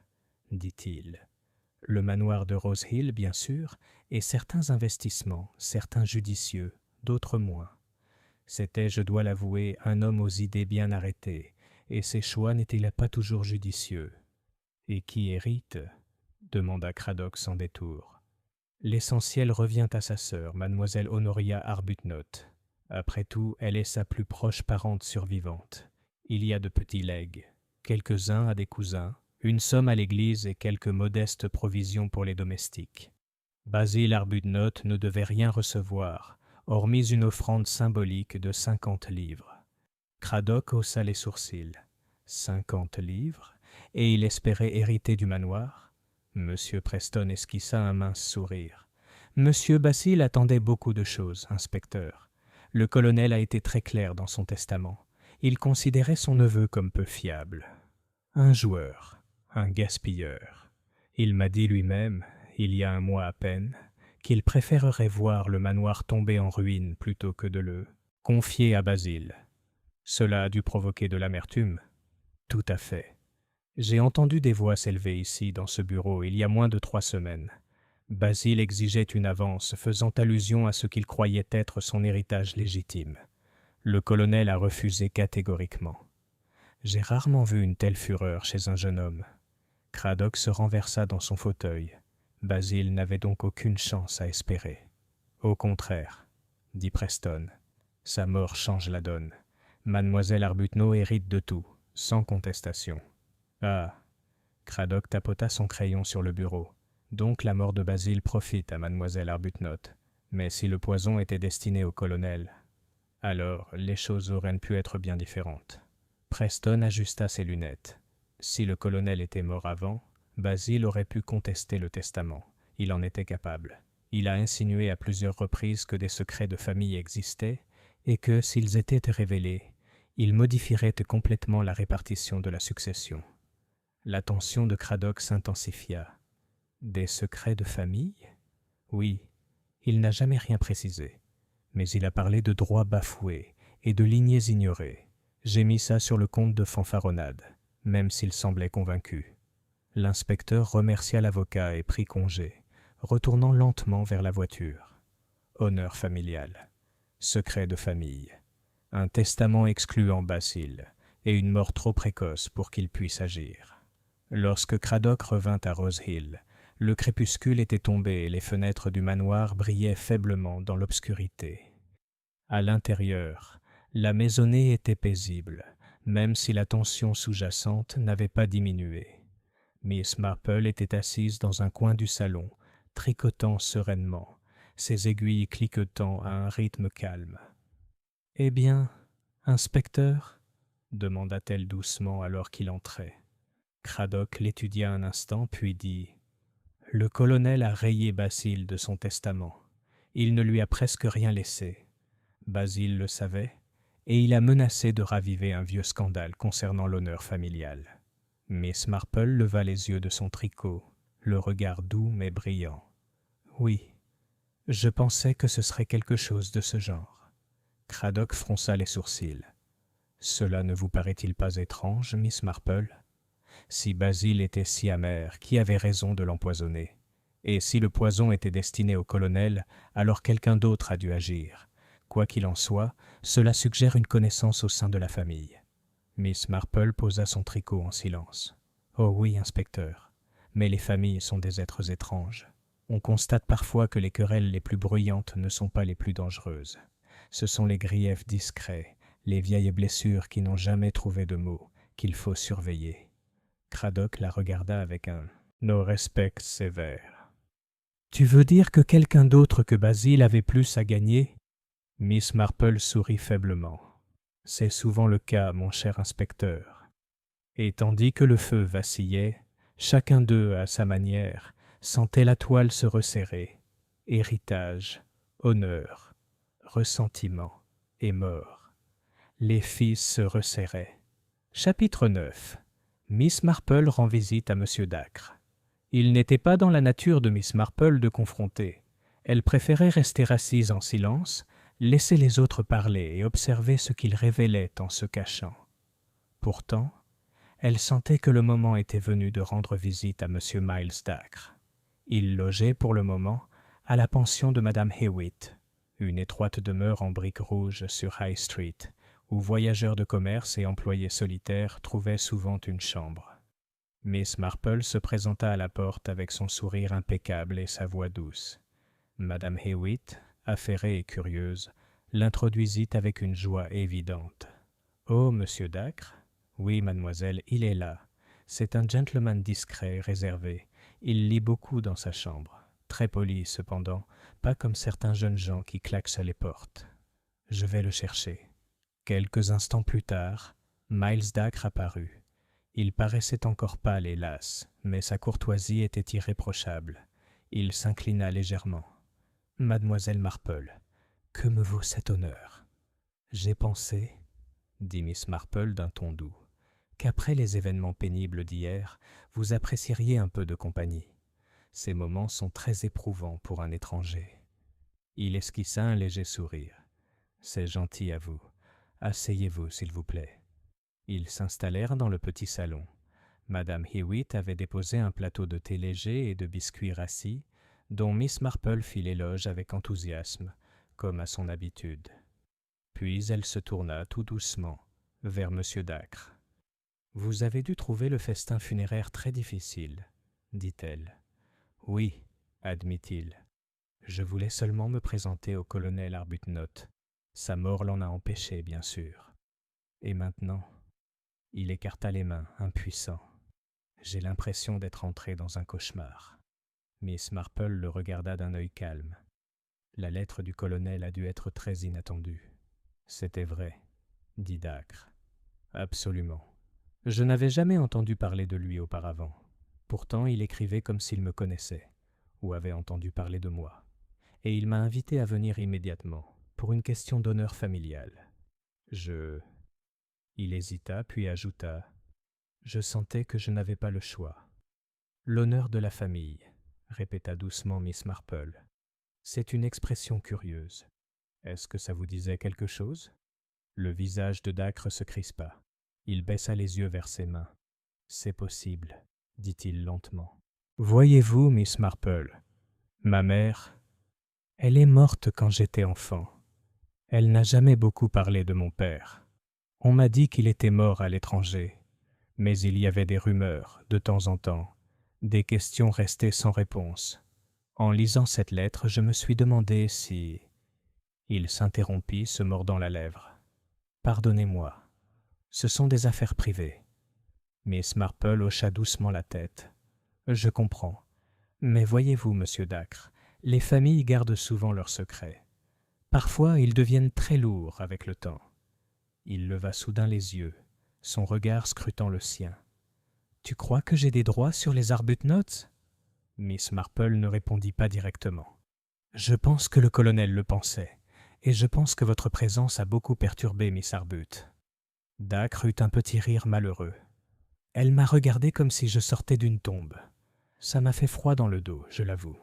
dit-il. « Le manoir de Rose Hill, bien sûr, et certains investissements, certains judicieux, d'autres moins. C'était, je dois l'avouer, un homme aux idées bien arrêtées, et ses choix n'étaient pas toujours judicieux. »« Et qui hérite ?» demanda Craddock sans détour. « L'essentiel revient à sa sœur, mademoiselle Honoria Arbuthnot. Après tout, elle est sa plus proche parente survivante. Il y a de petits legs, quelques-uns à des cousins, une somme à l'église et quelques modestes provisions pour les domestiques. Basil Arbuthnot ne devait rien recevoir, hormis une offrande symbolique de 50 livres. » Craddock haussa les sourcils. 50 livres, et il espérait hériter du manoir? Monsieur Preston esquissa un mince sourire. Monsieur Basil attendait beaucoup de choses, inspecteur. Le colonel a été très clair dans son testament. Il considérait son neveu comme peu fiable. Un joueur, un gaspilleur. Il m'a dit lui-même, il y a un mois à peine, qu'il préférerait voir le manoir tomber en ruine plutôt que de le confier à Basil. Cela a dû provoquer de l'amertume. Tout à fait. J'ai entendu des voix s'élever ici, dans ce bureau, il y a moins de 3 semaines. Basil exigeait une avance, faisant allusion à ce qu'il croyait être son héritage légitime. Le colonel a refusé catégoriquement. J'ai rarement vu une telle fureur chez un jeune homme. Craddock se renversa dans son fauteuil. Basil n'avait donc aucune chance à espérer. Au contraire, dit Preston, sa mort change la donne. Mademoiselle Arbuthnot hérite de tout, sans contestation. Ah, Craddock tapota son crayon sur le bureau. Donc la mort de Basil profite à mademoiselle Arbuthnot. Mais si le poison était destiné au colonel, alors les choses auraient pu être bien différentes. Preston ajusta ses lunettes. Si le colonel était mort avant, Basil aurait pu contester le testament. Il en était capable. Il a insinué à plusieurs reprises que des secrets de famille existaient et que, s'ils étaient révélés, ils modifieraient complètement la répartition de la succession. L'attention de Cradock s'intensifia. Des secrets de famille ? Oui, il n'a jamais rien précisé. Mais il a parlé de droits bafoués et de lignées ignorées. J'ai mis ça sur le compte de fanfaronnade, même s'il semblait convaincu. L'inspecteur remercia l'avocat et prit congé, retournant lentement vers la voiture. Honneur familial, secret de famille, un testament excluant Basil et une mort trop précoce pour qu'il puisse agir. Lorsque Cradock revint à Rose Hill, le crépuscule était tombé et les fenêtres du manoir brillaient faiblement dans l'obscurité. À l'intérieur, la maisonnée était paisible, même si la tension sous-jacente n'avait pas diminué. Miss Marple était assise dans un coin du salon, tricotant sereinement, ses aiguilles cliquetant à un rythme calme. « Eh bien, inspecteur ?» demanda-t-elle doucement alors qu'il entrait. Cradock l'étudia un instant, puis dit « Le colonel a rayé Basil de son testament. Il ne lui a presque rien laissé. Basil le savait, et il a menacé de raviver un vieux scandale concernant l'honneur familial. » Miss Marple leva les yeux de son tricot, le regard doux mais brillant. « Oui, je pensais que ce serait quelque chose de ce genre. » Cradock fronça les sourcils. « Cela ne vous paraît-il pas étrange, Miss Marple ? Si Basil était si amer, qui avait raison de l'empoisonner ? Et si le poison était destiné au colonel, alors quelqu'un d'autre a dû agir. Quoi qu'il en soit, cela suggère une connaissance au sein de la famille. » Miss Marple posa son tricot en silence. « Oh oui, inspecteur, mais les familles sont des êtres étranges. On constate parfois que les querelles les plus bruyantes ne sont pas les plus dangereuses. Ce sont les griefs discrets, les vieilles blessures qui n'ont jamais trouvé de mots, qu'il faut surveiller. » Cradock la regarda avec un « no respect » sévère. « Tu veux dire que quelqu'un d'autre que Basil avait plus à gagner ?» Miss Marple sourit faiblement. « C'est souvent le cas, mon cher inspecteur. » Et tandis que le feu vacillait, chacun d'eux, à sa manière, sentait la toile se resserrer. Héritage, honneur, ressentiment et mort. Les fils se resserraient. Chapitre 9. Miss Marple rend visite à M. Dacre. Il n'était pas dans la nature de Miss Marple de confronter. Elle préférait rester assise en silence, laisser les autres parler et observer ce qu'ils révélaient en se cachant. Pourtant, elle sentait que le moment était venu de rendre visite à M. Miles Dacre. Il logeait pour le moment à la pension de Mme Hewitt, une étroite demeure en briques rouges sur High Street, où voyageurs de commerce et employés solitaires trouvaient souvent une chambre. Miss Marple se présenta à la porte avec son sourire impeccable et sa voix douce. Mme Hewitt, affairée et curieuse, l'introduisit avec une joie évidente. « Oh, monsieur Dacre ? Oui, mademoiselle, il est là. C'est un gentleman discret, réservé. Il lit beaucoup dans sa chambre. Très poli, cependant, pas comme certains jeunes gens qui claquent les portes. Je vais le chercher. » Quelques instants plus tard, Miles Dacre apparut. Il paraissait encore pâle et las, mais sa courtoisie était irréprochable. Il s'inclina légèrement. « Mademoiselle Marple, que me vaut cet honneur ? » « J'ai pensé, » dit Miss Marple d'un ton doux, « qu'après les événements pénibles d'hier, vous apprécieriez un peu de compagnie. Ces moments sont très éprouvants pour un étranger. » Il esquissa un léger sourire. « C'est gentil à vous. Asseyez-vous, s'il vous plaît. » Ils s'installèrent dans le petit salon. Madame Hewitt avait déposé un plateau de thé léger et de biscuits rassis, dont Miss Marple fit l'éloge avec enthousiasme, comme à son habitude. Puis elle se tourna tout doucement vers M. Dacre. « Vous avez dû trouver le festin funéraire très difficile, » dit-elle. « Oui, » admit-il. « Je voulais seulement me présenter au colonel Arbuthnot. Sa mort l'en a empêché, bien sûr. Et maintenant... » Il écarta les mains, impuissant. « J'ai l'impression d'être entré dans un cauchemar. » Miss Marple le regarda d'un œil calme. La lettre du colonel a dû être très inattendue. « C'était vrai, » dit Dacre. Absolument. Je n'avais jamais entendu parler de lui auparavant. Pourtant, il écrivait comme s'il me connaissait, ou avait entendu parler de moi. Et il m'a invité à venir immédiatement, pour une question d'honneur familial. Je... Il hésita, puis ajouta. Je sentais que je n'avais pas le choix. L'honneur de la famille, répéta doucement Miss Marple. C'est une expression curieuse. Est-ce que ça vous disait quelque chose? Le visage de Dacre se crispa. Il baissa les yeux vers ses mains. C'est possible, dit-il lentement. Voyez-vous, Miss Marple, ma mère, elle est morte quand j'étais enfant. Elle n'a jamais beaucoup parlé de mon père. On m'a dit qu'il était mort à l'étranger, mais il y avait des rumeurs, de temps en temps, des questions restées sans réponse. En lisant cette lettre, je me suis demandé si... Il s'interrompit, se mordant la lèvre. Pardonnez-moi, ce sont des affaires privées. Miss Marple hocha doucement la tête. Je comprends. Mais voyez-vous, monsieur Dacre, les familles gardent souvent leurs secrets. Parfois, ils deviennent très lourds avec le temps. Il leva soudain les yeux, son regard scrutant le sien. « Tu crois que j'ai des droits sur les Arbuthnot ?» Miss Marple ne répondit pas directement. « Je pense que le colonel le pensait, et je pense que votre présence a beaucoup perturbé Miss Arbut. » Dacre eut un petit rire malheureux. Elle m'a regardé comme si je sortais d'une tombe. Ça m'a fait froid dans le dos, je l'avoue.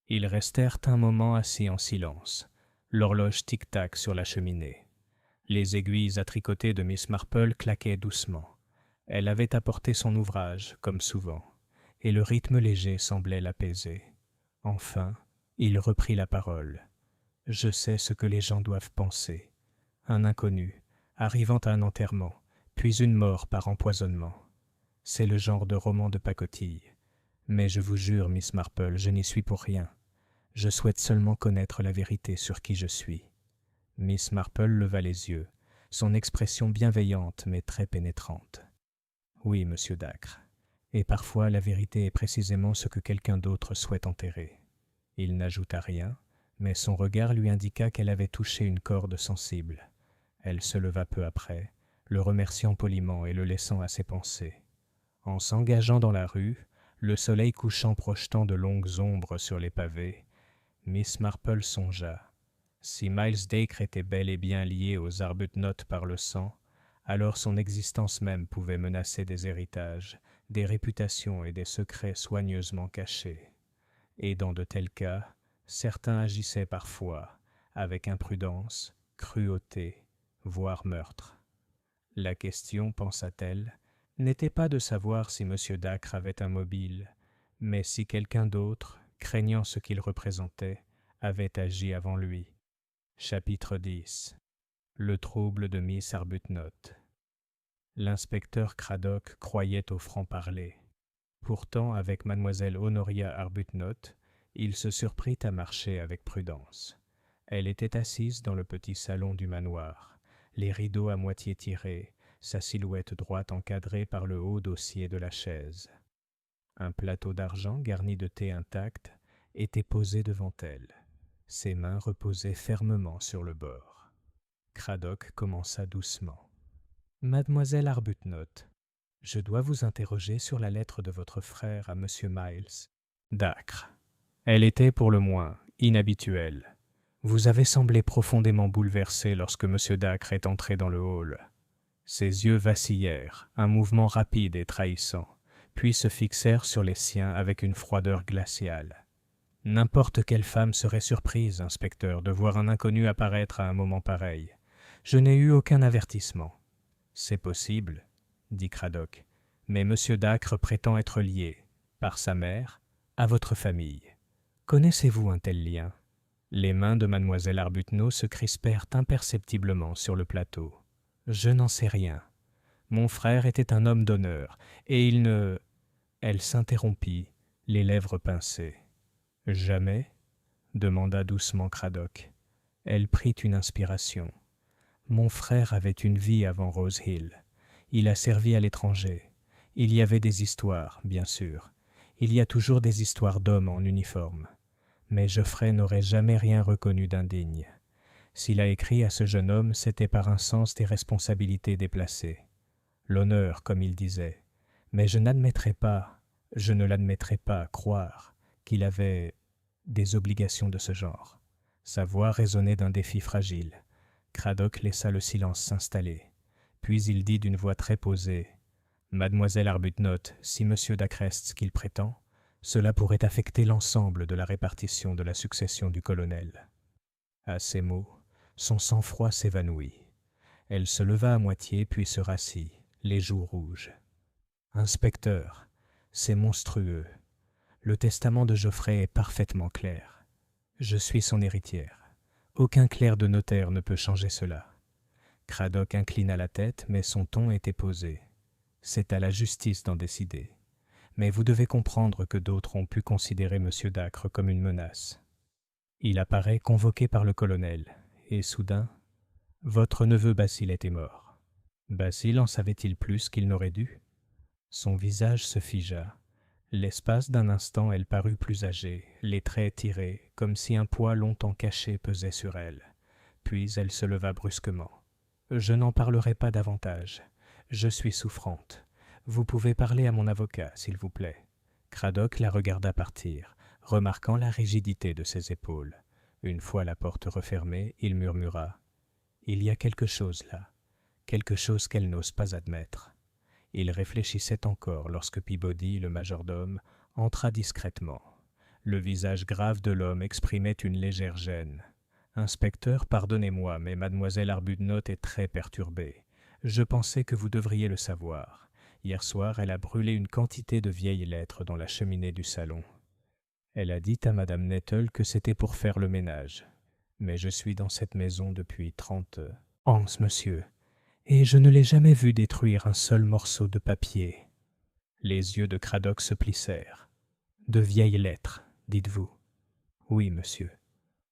Ils restèrent un moment assis en silence, l'horloge tic-tac sur la cheminée. Les aiguilles à tricoter de Miss Marple claquaient doucement. Elle avait apporté son ouvrage, comme souvent, et le rythme léger semblait l'apaiser. Enfin, il reprit la parole. « Je sais ce que les gens doivent penser. Un inconnu, arrivant à un enterrement, puis une mort par empoisonnement. C'est le genre de roman de pacotille. Mais je vous jure, Miss Marple, je n'y suis pour rien. Je souhaite seulement connaître la vérité sur qui je suis. » Miss Marple leva les yeux, son expression bienveillante mais très pénétrante. « Oui, monsieur Dacre. Et parfois la vérité est précisément ce que quelqu'un d'autre souhaite enterrer. » Il n'ajouta rien, mais son regard lui indiqua qu'elle avait touché une corde sensible. Elle se leva peu après, le remerciant poliment et le laissant à ses pensées. En s'engageant dans la rue, le soleil couchant projetant de longues ombres sur les pavés, Miss Marple songea. Si Miles Dacre était bel et bien lié aux Arbuthnot par le sang, alors son existence même pouvait menacer des héritages, des réputations et des secrets soigneusement cachés. Et dans de tels cas, certains agissaient parfois avec imprudence, cruauté, voire meurtre. La question, pensa-t-elle, n'était pas de savoir si M. Dacre avait un mobile, mais si quelqu'un d'autre, craignant ce qu'il représentait, avait agi avant lui. Chapitre 10. Le trouble de Miss Arbuthnot. L'inspecteur Craddock croyait au franc-parler. Pourtant, avec mademoiselle Honoria Arbuthnot, il se surprit à marcher avec prudence. Elle était assise dans le petit salon du manoir, les rideaux à moitié tirés, sa silhouette droite encadrée par le haut dossier de la chaise. Un plateau d'argent garni de thé intact était posé devant elle. Ses mains reposaient fermement sur le bord. Craddock commença doucement. « Mademoiselle Arbuthnot, je dois vous interroger sur la lettre de votre frère à Monsieur Miles. » Dacre. Elle était pour le moins inhabituelle. Vous avez semblé profondément bouleversé lorsque Monsieur Dacre est entré dans le hall. Ses yeux vacillèrent, un mouvement rapide et trahissant, puis se fixèrent sur les siens avec une froideur glaciale. N'importe quelle femme serait surprise, inspecteur, de voir un inconnu apparaître à un moment pareil. Je n'ai eu aucun avertissement. C'est possible, dit Craddock, mais M. Dacre prétend être lié, par sa mère, à votre famille. Connaissez-vous un tel lien? Les mains de mademoiselle Arbuthnot se crispèrent imperceptiblement sur le plateau. Je n'en sais rien. Mon frère était un homme d'honneur, et il ne... Elle s'interrompit, les lèvres pincées. Jamais? Demanda doucement Craddock. Elle prit une inspiration. Mon frère avait une vie avant Rose Hill. Il a servi à l'étranger. Il y avait des histoires, bien sûr. Il y a toujours des histoires d'hommes en uniforme. Mais Geoffrey n'aurait jamais rien reconnu d'indigne. S'il a écrit à ce jeune homme, c'était par un sens des responsabilités déplacées. L'honneur, comme il disait. Mais je ne l'admettrai pas croire qu'il avait des obligations de ce genre. Sa voix résonnait d'un défi fragile. Cradock laissa le silence s'installer. Puis il dit d'une voix très posée « Mademoiselle Arbuthnot, si monsieur d'Acrest ce qu'il prétend, cela pourrait affecter l'ensemble de la répartition de la succession du colonel. » À ces mots, son sang-froid s'évanouit. Elle se leva à moitié puis se rassit, les joues rouges. « Inspecteur, c'est monstrueux. Le testament de Geoffrey est parfaitement clair. Je suis son héritière. Aucun clerc de notaire ne peut changer cela. » Cradock inclina la tête, mais son ton était posé. « C'est à la justice d'en décider. Mais vous devez comprendre que d'autres ont pu considérer M. Dacre comme une menace. Il apparaît convoqué par le colonel, et soudain, votre neveu Basile était mort. Basile en savait-il plus qu'il n'aurait dû? Son visage se figea. L'espace d'un instant, elle parut plus âgée, les traits tirés, comme si un poids longtemps caché pesait sur elle. Puis elle se leva brusquement. « Je n'en parlerai pas davantage. Je suis souffrante. Vous pouvez parler à mon avocat, s'il vous plaît. » Cradock la regarda partir, remarquant la rigidité de ses épaules. Une fois la porte refermée, il murmura « Il y a quelque chose là, quelque chose qu'elle n'ose pas admettre. » Il réfléchissait encore lorsque Peabody, le majordome, entra discrètement. Le visage grave de l'homme exprimait une légère gêne. « Inspecteur, pardonnez-moi, mais mademoiselle Arbuthnot est très perturbée. Je pensais que vous devriez le savoir. Hier soir, elle a brûlé une quantité de vieilles lettres dans la cheminée du salon. Elle a dit à madame Nettle que c'était pour faire le ménage. Mais je suis dans cette maison depuis 30 ans, monsieur, et je ne l'ai jamais vu détruire un seul morceau de papier. » Les yeux de Cradock se plissèrent. « De vieilles lettres, dites-vous. »« Oui, monsieur. »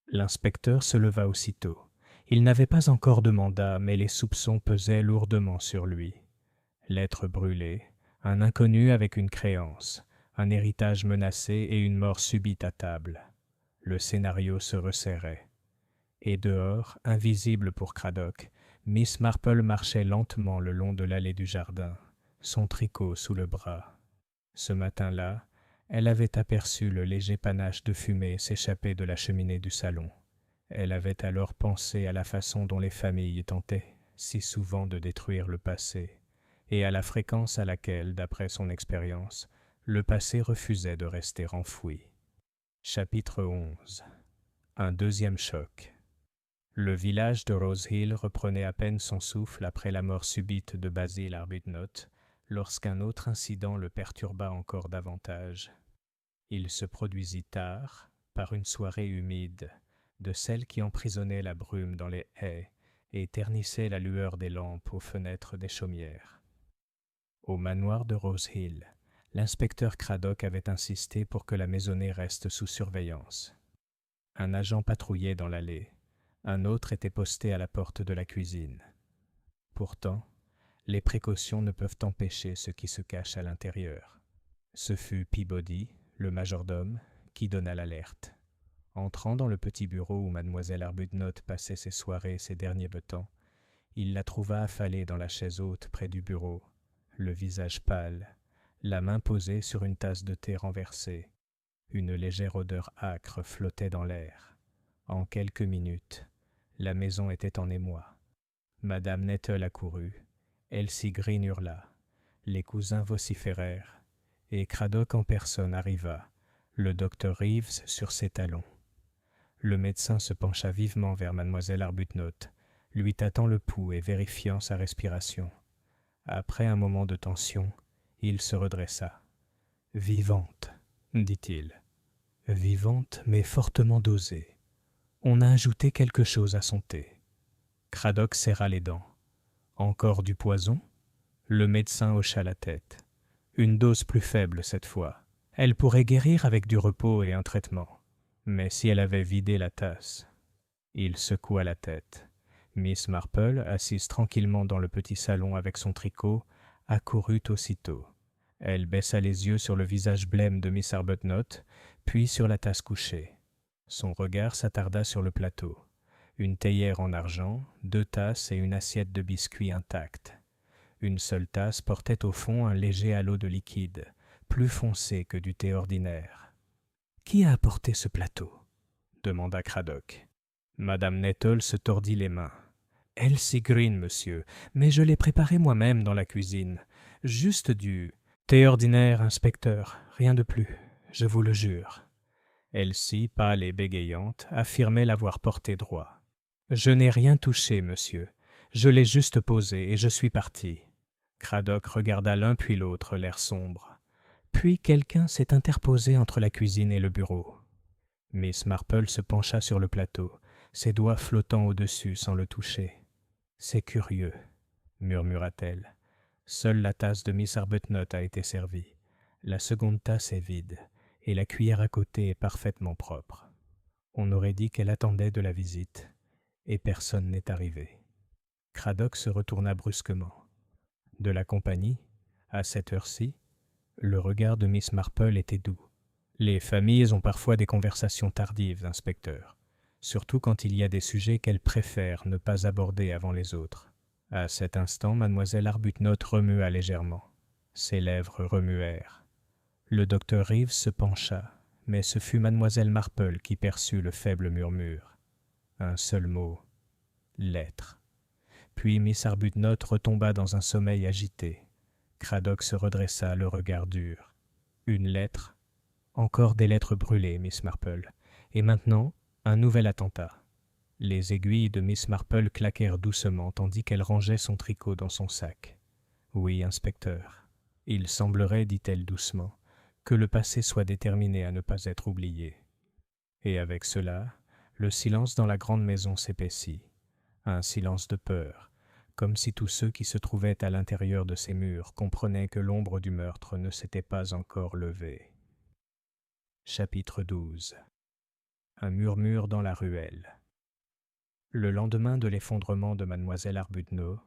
L'inspecteur se leva aussitôt. Il n'avait pas encore de mandat, mais les soupçons pesaient lourdement sur lui. Lettres brûlées, un inconnu avec une créance, un héritage menacé et une mort subite à table. Le scénario se resserrait. Et dehors, invisible pour Cradock, Miss Marple marchait lentement le long de l'allée du jardin, son tricot sous le bras. Ce matin-là, elle avait aperçu le léger panache de fumée s'échapper de la cheminée du salon. Elle avait alors pensé à la façon dont les familles tentaient si souvent de détruire le passé, et à la fréquence à laquelle, d'après son expérience, le passé refusait de rester enfoui. Chapitre 11. Un deuxième choc. Le village de Rose Hill reprenait à peine son souffle après la mort subite de Basil Arbuthnot, lorsqu'un autre incident le perturba encore davantage. Il se produisit tard, par une soirée humide, de celle qui emprisonnait la brume dans les haies et ternissait la lueur des lampes aux fenêtres des chaumières. Au manoir de Rose Hill, l'inspecteur Cradock avait insisté pour que la maisonnée reste sous surveillance. Un agent patrouillait dans l'allée, un autre était posté à la porte de la cuisine. Pourtant, les précautions ne peuvent empêcher ce qui se cache à l'intérieur. Ce fut Peabody, le majordome, qui donna l'alerte. Entrant dans le petit bureau où mademoiselle Arbuthnot passait ses soirées ces derniers temps, il la trouva affalée dans la chaise haute près du bureau, le visage pâle, la main posée sur une tasse de thé renversée. Une légère odeur âcre flottait dans l'air. En quelques minutes, la maison était en émoi. Madame Nettle accourut, Elsie Green hurla, les cousins vociférèrent, et Cradock en personne arriva, le docteur Reeves sur ses talons. Le médecin se pencha vivement vers mademoiselle Arbuthnot, lui tâtant le pouls et vérifiant sa respiration. Après un moment de tension, il se redressa. « Vivante, dit-il. Vivante, mais fortement dosée. On a ajouté quelque chose à son thé. » Cradock serra les dents. « Encore du poison ?» Le médecin hocha la tête. « Une dose plus faible cette fois. Elle pourrait guérir avec du repos et un traitement. Mais si elle avait vidé la tasse... » Il secoua la tête. Miss Marple, assise tranquillement dans le petit salon avec son tricot, accourut aussitôt. Elle baissa les yeux sur le visage blême de Miss Arbuthnot, puis sur la tasse couchée. Son regard s'attarda sur le plateau. Une théière en argent, 2 tasses et une assiette de biscuits intactes. Une seule tasse portait au fond un léger halo de liquide, plus foncé que du thé ordinaire. « Qui a apporté ce plateau ?» demanda Craddock. Madame Nettle se tordit les mains. « Elsie Green, monsieur, mais je l'ai préparé moi-même dans la cuisine. Juste du thé ordinaire, inspecteur, rien de plus, je vous le jure. » Elsie, pâle et bégayante, affirmait l'avoir porté droit. « Je n'ai rien touché, monsieur. Je l'ai juste posé et je suis parti. » Craddock regarda l'un puis l'autre, l'air sombre. Puis quelqu'un s'est interposé entre la cuisine et le bureau. Miss Marple se pencha sur le plateau, ses doigts flottant au-dessus sans le toucher. « C'est curieux, » murmura-t-elle. « Seule la tasse de Miss Arbuthnot a été servie. La seconde tasse est vide, et la cuillère à côté est parfaitement propre. On aurait dit qu'elle attendait de la visite, et personne n'est arrivé. » Craddock se retourna brusquement. De la compagnie, à cette heure-ci, le regard de Miss Marple était doux. « Les familles ont parfois des conversations tardives, inspecteur, surtout quand il y a des sujets qu'elles préfèrent ne pas aborder avant les autres. » À cet instant, mademoiselle Arbuthnot remua légèrement. Ses lèvres remuèrent. Le docteur Reeves se pencha, mais ce fut mademoiselle Marple qui perçut le faible murmure. Un seul mot, « lettre ». Puis Miss Arbuthnot retomba dans un sommeil agité. Craddock se redressa, le regard dur. « Une lettre ? Encore des lettres brûlées, Miss Marple. Et maintenant, un nouvel attentat. » Les aiguilles de Miss Marple claquèrent doucement tandis qu'elle rangeait son tricot dans son sac. « Oui, inspecteur. Il semblerait, dit-elle doucement, que le passé soit déterminé à ne pas être oublié. » Et avec cela, le silence dans la grande maison s'épaissit. Un silence de peur, comme si tous ceux qui se trouvaient à l'intérieur de ces murs comprenaient que l'ombre du meurtre ne s'était pas encore levée. Chapitre 12. Un murmure dans la ruelle. Le lendemain de l'effondrement de mademoiselle Arbuthnot,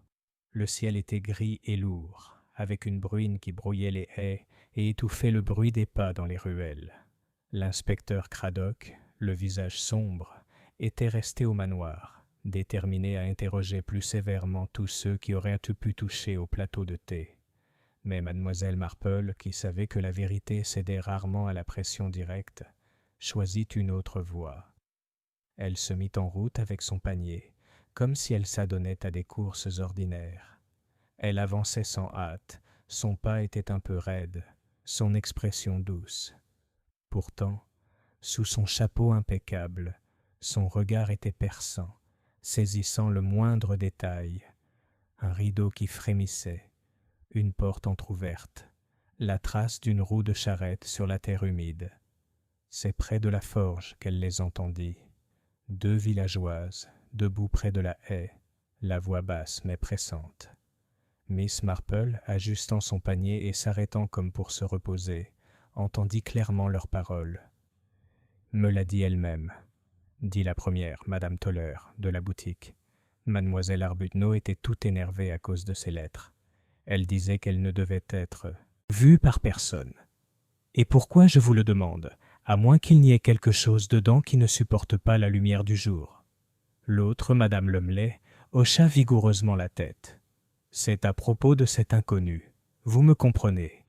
le ciel était gris et lourd, avec une bruine qui brouillait les haies et étouffait le bruit des pas dans les ruelles. L'inspecteur Craddock, le visage sombre, était resté au manoir, déterminé à interroger plus sévèrement tous ceux qui auraient pu toucher au plateau de thé. Mais mademoiselle Marple, qui savait que la vérité cédait rarement à la pression directe, choisit une autre voie. Elle se mit en route avec son panier, comme si elle s'adonnait à des courses ordinaires. Elle avançait sans hâte, son pas était un peu raide, son expression douce. Pourtant, sous son chapeau impeccable, son regard était perçant, saisissant le moindre détail. Un rideau qui frémissait, une porte entr'ouverte, la trace d'une roue de charrette sur la terre humide. C'est près de la forge qu'elle les entendit. 2 villageoises, debout près de la haie, la voix basse mais pressante. Miss Marple, ajustant son panier et s'arrêtant comme pour se reposer, entendit clairement leurs paroles. « Me l'a dit elle-même », dit la première, Madame Toller, de la boutique. Mademoiselle Arbuthnot était tout énervée à cause de ces lettres. Elle disait qu'elles ne devaient être vues par personne. Et pourquoi, je vous le demande, à moins qu'il n'y ait quelque chose dedans qui ne supporte pas la lumière du jour. L'autre, Madame Lumley, hocha vigoureusement la tête. C'est à propos de cet inconnu. Vous me comprenez.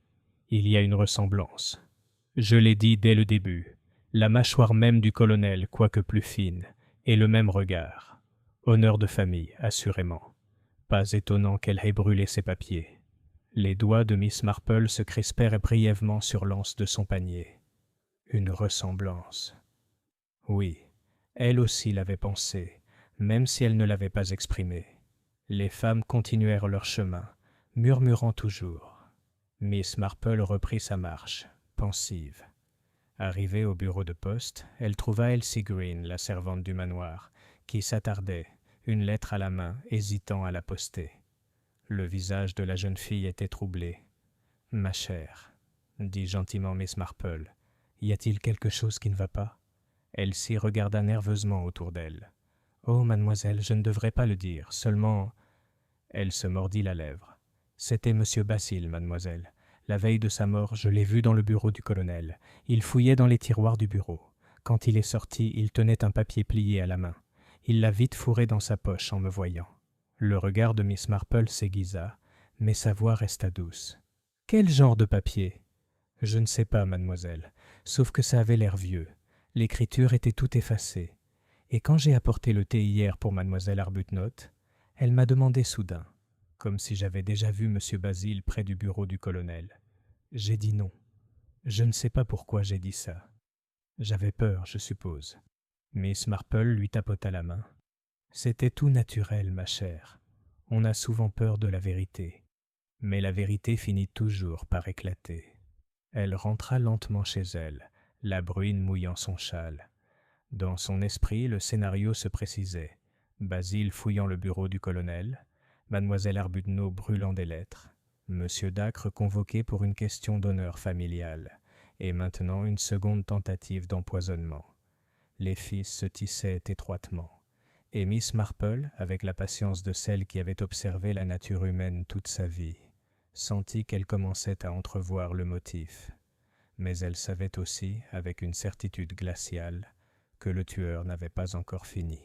Il y a une ressemblance. Je l'ai dit dès le début. La mâchoire même du colonel, quoique plus fine, et le même regard. Honneur de famille, assurément. Pas étonnant qu'elle ait brûlé ses papiers. Les doigts de Miss Marple se crispèrent brièvement sur l'anse de son panier. Une ressemblance. Oui, elle aussi l'avait pensé, même si elle ne l'avait pas exprimé. Les femmes continuèrent leur chemin, murmurant toujours. Miss Marple reprit sa marche, pensive. Arrivée au bureau de poste, elle trouva Elsie Green, la servante du manoir, qui s'attardait, une lettre à la main, hésitant à la poster. Le visage de la jeune fille était troublé. « Ma chère, » dit gentiment Miss Marple, « y a-t-il quelque chose qui ne va pas ?» Elsie regarda nerveusement autour d'elle. « Oh, mademoiselle, je ne devrais pas le dire, seulement… » Elle se mordit la lèvre. « C'était M. Basile, mademoiselle. La veille de sa mort, je l'ai vu dans le bureau du colonel. Il fouillait dans les tiroirs du bureau. Quand il est sorti, il tenait un papier plié à la main. Il l'a vite fourré dans sa poche en me voyant. » Le regard de Miss Marple s'aiguisa, mais sa voix resta douce. « Quel genre de papier ?»« Je ne sais pas, mademoiselle, sauf que ça avait l'air vieux. L'écriture était toute effacée. Et quand j'ai apporté le thé hier pour mademoiselle Arbuthnot, elle m'a demandé soudain, comme si j'avais déjà vu monsieur Basile près du bureau du colonel. J'ai dit non. Je ne sais pas pourquoi j'ai dit ça. J'avais peur, je suppose. » Miss Marple lui tapota la main. « C'était tout naturel, ma chère. On a souvent peur de la vérité. Mais la vérité finit toujours par éclater. » Elle rentra lentement chez elle, la bruine mouillant son châle. Dans son esprit, le scénario se précisait. Basile fouillant le bureau du colonel, mademoiselle Arbuthnot brûlant des lettres, monsieur Dacre convoqué pour une question d'honneur familial, et maintenant une seconde tentative d'empoisonnement. Les fils se tissaient étroitement, et Miss Marple, avec la patience de celle qui avait observé la nature humaine toute sa vie, sentit qu'elle commençait à entrevoir le motif. Mais elle savait aussi, avec une certitude glaciale, que le tueur n'avait pas encore fini.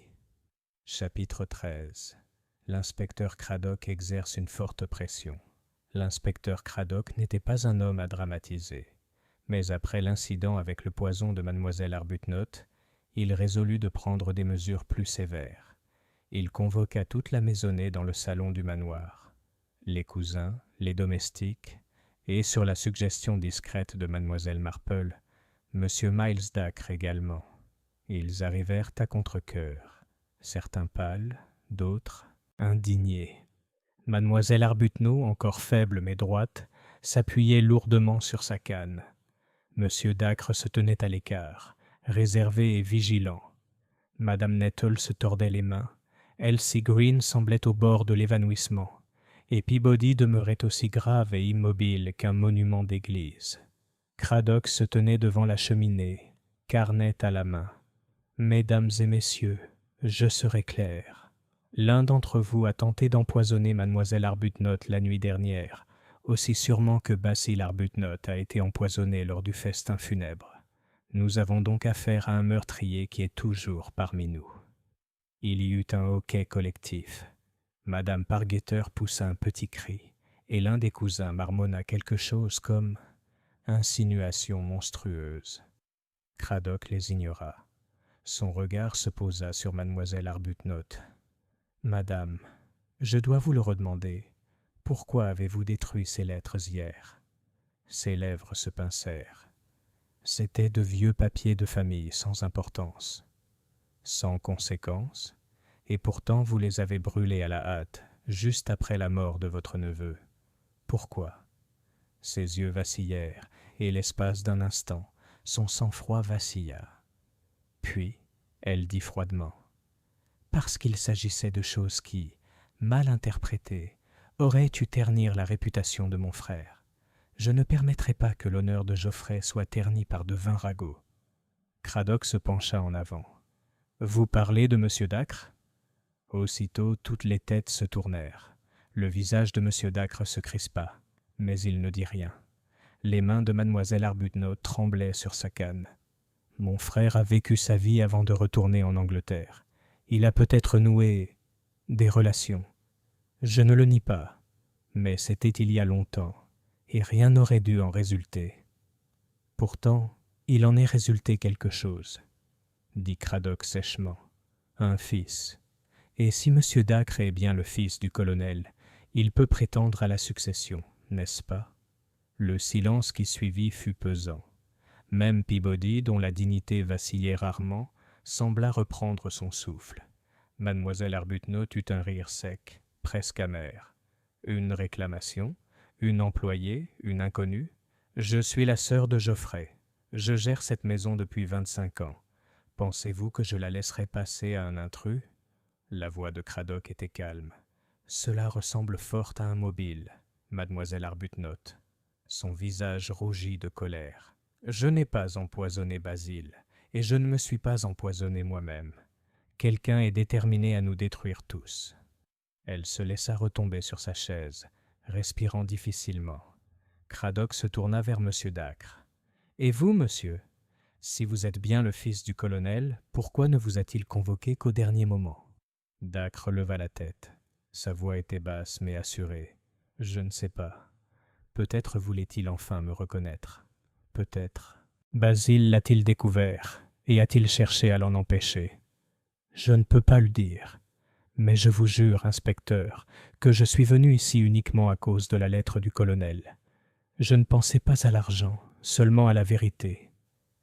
Chapitre 13. L'inspecteur Craddock exerce une forte pression. L'inspecteur Craddock n'était pas un homme à dramatiser, mais après l'incident avec le poison de mademoiselle Arbuthnot, il résolut de prendre des mesures plus sévères. Il convoqua toute la maisonnée dans le salon du manoir, les cousins, les domestiques, et sur la suggestion discrète de mademoiselle Marple, monsieur Miles Dacre également. Ils arrivèrent à contre-cœur, certains pâles, d'autres indignés. Mademoiselle Arbuthnot, encore faible mais droite, s'appuyait lourdement sur sa canne. Monsieur Dacre se tenait à l'écart, réservé et vigilant. Madame Nettle se tordait les mains. Elsie Green semblait au bord de l'évanouissement, et Peabody demeurait aussi grave et immobile qu'un monument d'église. Craddock se tenait devant la cheminée, carnet à la main. « Mesdames et messieurs, je serai clair. L'un d'entre vous a tenté d'empoisonner mademoiselle Arbuthnot la nuit dernière, aussi sûrement que Basil Arbuthnot a été empoisonné lors du festin funèbre. Nous avons donc affaire à un meurtrier qui est toujours parmi nous. » Il y eut un hoquet collectif. Madame Pargeter poussa un petit cri, et l'un des cousins marmonna quelque chose comme « insinuation monstrueuse ». Craddock les ignora. Son regard se posa sur mademoiselle Arbuthnot. « Madame, je dois vous le redemander. Pourquoi avez-vous détruit ces lettres hier ?» Ses lèvres se pincèrent. C'étaient de vieux papiers de famille sans importance. Sans conséquence, et pourtant vous les avez brûlés à la hâte, juste après la mort de votre neveu. Pourquoi ? Ses yeux vacillèrent, et l'espace d'un instant, son sang-froid vacilla. Puis, elle dit froidement, « Parce qu'il s'agissait de choses qui, mal interprétées, auraient eu ternir la réputation de mon frère. Je ne permettrai pas que l'honneur de Geoffrey soit terni par de vains ragots. » Craddock se pencha en avant. « Vous parlez de monsieur Dacre ?» Aussitôt, toutes les têtes se tournèrent. Le visage de monsieur Dacre se crispa, mais il ne dit rien. Les mains de mademoiselle Arbuthnot tremblaient sur sa canne. « Mon frère a vécu sa vie avant de retourner en Angleterre. Il a peut-être noué des relations. Je ne le nie pas, mais c'était il y a longtemps, et rien n'aurait dû en résulter. Pourtant, il en est résulté quelque chose, » dit Craddock sèchement. « Un fils. Et si M. Dacre est bien le fils du colonel, il peut prétendre à la succession, n'est-ce pas ?» Le silence qui suivit fut pesant. Même Peabody, dont la dignité vacillait rarement, sembla reprendre son souffle. Mademoiselle Arbuthnot eut un rire sec, presque amer. « Une réclamation ? Une employée ? Une inconnue ? Je suis la sœur de Geoffrey. Je gère cette maison depuis 25 ans. Pensez-vous que je la laisserai passer à un intrus ?» La voix de Craddock était calme. « Cela ressemble fort à un mobile, mademoiselle Arbuthnot. » Son visage rougit de colère. « Je n'ai pas empoisonné Basile, et je ne me suis pas empoisonné moi-même. Quelqu'un est déterminé à nous détruire tous. » Elle se laissa retomber sur sa chaise, respirant difficilement. Craddock se tourna vers M. Dacre. « Et vous, monsieur ? Si vous êtes bien le fils du colonel, pourquoi ne vous a-t-il convoqué qu'au dernier moment ?» Dacre leva la tête. Sa voix était basse mais assurée. Je ne sais pas. Peut-être voulait-il enfin me reconnaître. Peut-être. Basile l'a-t-il découvert et a-t-il cherché à l'en empêcher? Je ne peux pas le dire. Mais je vous jure, inspecteur, que je suis venu ici uniquement à cause de la lettre du colonel. Je ne pensais pas à l'argent, seulement à la vérité.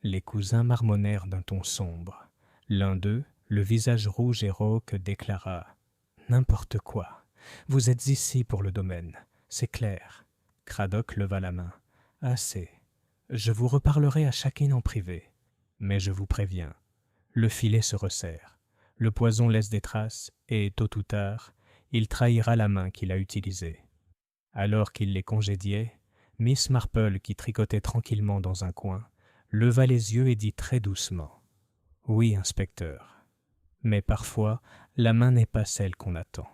Les cousins marmonnèrent d'un ton sombre. L'un d'eux, le visage rouge et rauque, déclara « N'importe quoi. Vous êtes ici pour le domaine. C'est clair. » Cradock leva la main. « Assez. Je vous reparlerai à chacune en privé. Mais je vous préviens, le filet se resserre. Le poison laisse des traces et, tôt ou tard, il trahira la main qu'il a utilisée. » Alors qu'il les congédiait, Miss Marple, qui tricotait tranquillement dans un coin, leva les yeux et dit très doucement « Oui, inspecteur. Mais parfois, la main n'est pas celle qu'on attend. »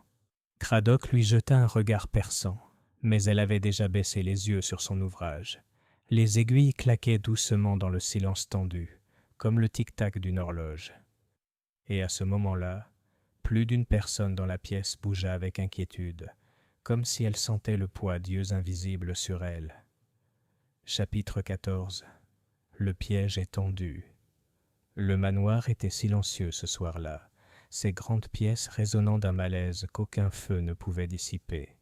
Cradock lui jeta un regard perçant, mais elle avait déjà baissé les yeux sur son ouvrage. Les aiguilles claquaient doucement dans le silence tendu, comme le tic-tac d'une horloge. Et à ce moment-là, plus d'une personne dans la pièce bougea avec inquiétude, comme si elle sentait le poids d'yeux invisibles sur elle. Chapitre 14. Le piège est tendu. Le manoir était silencieux ce soir-là, ses grandes pièces résonnant d'un malaise qu'aucun feu ne pouvait dissiper.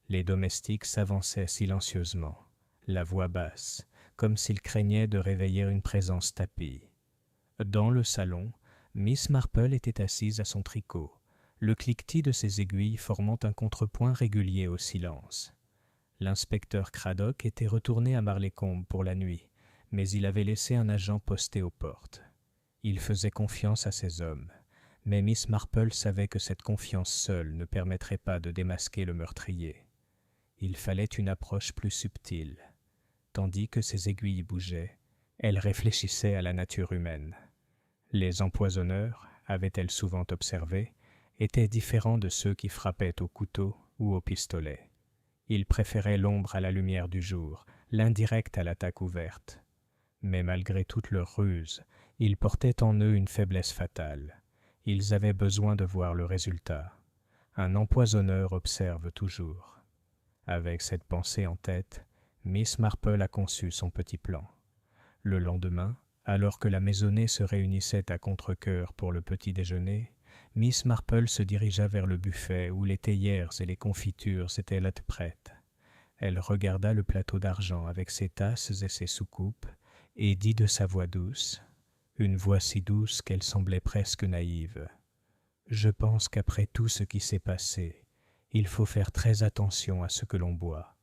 Les domestiques s'avançaient silencieusement, la voix basse, comme s'ils craignaient de réveiller une présence tapie. Dans le salon, Miss Marple était assise à son tricot, le cliquetis de ses aiguilles formant un contrepoint régulier au silence. L'inspecteur Cradock était retourné à Marlécombe pour la nuit, mais il avait laissé un agent posté aux portes. Il faisait confiance à ses hommes, mais Miss Marple savait que cette confiance seule ne permettrait pas de démasquer le meurtrier. Il fallait une approche plus subtile. Tandis que ses aiguilles bougeaient, elle réfléchissait à la nature humaine. Les empoisonneurs, avait-elle souvent observé, étaient différents de ceux qui frappaient au couteau ou au pistolet. Ils préféraient l'ombre à la lumière du jour, l'indirect à l'attaque ouverte. Mais malgré toute leur ruse, ils portaient en eux une faiblesse fatale. Ils avaient besoin de voir le résultat. Un empoisonneur observe toujours. Avec cette pensée en tête, Miss Marple a conçu son petit plan. Le lendemain, alors que la maisonnée se réunissait à contre-cœur pour le petit déjeuner, Miss Marple se dirigea vers le buffet où les théières et les confitures étaient là prêtes. Elle regarda le plateau d'argent avec ses tasses et ses soucoupes et dit de sa voix douce, une voix si douce qu'elle semblait presque naïve. « Je pense qu'après tout ce qui s'est passé, il faut faire très attention à ce que l'on boit.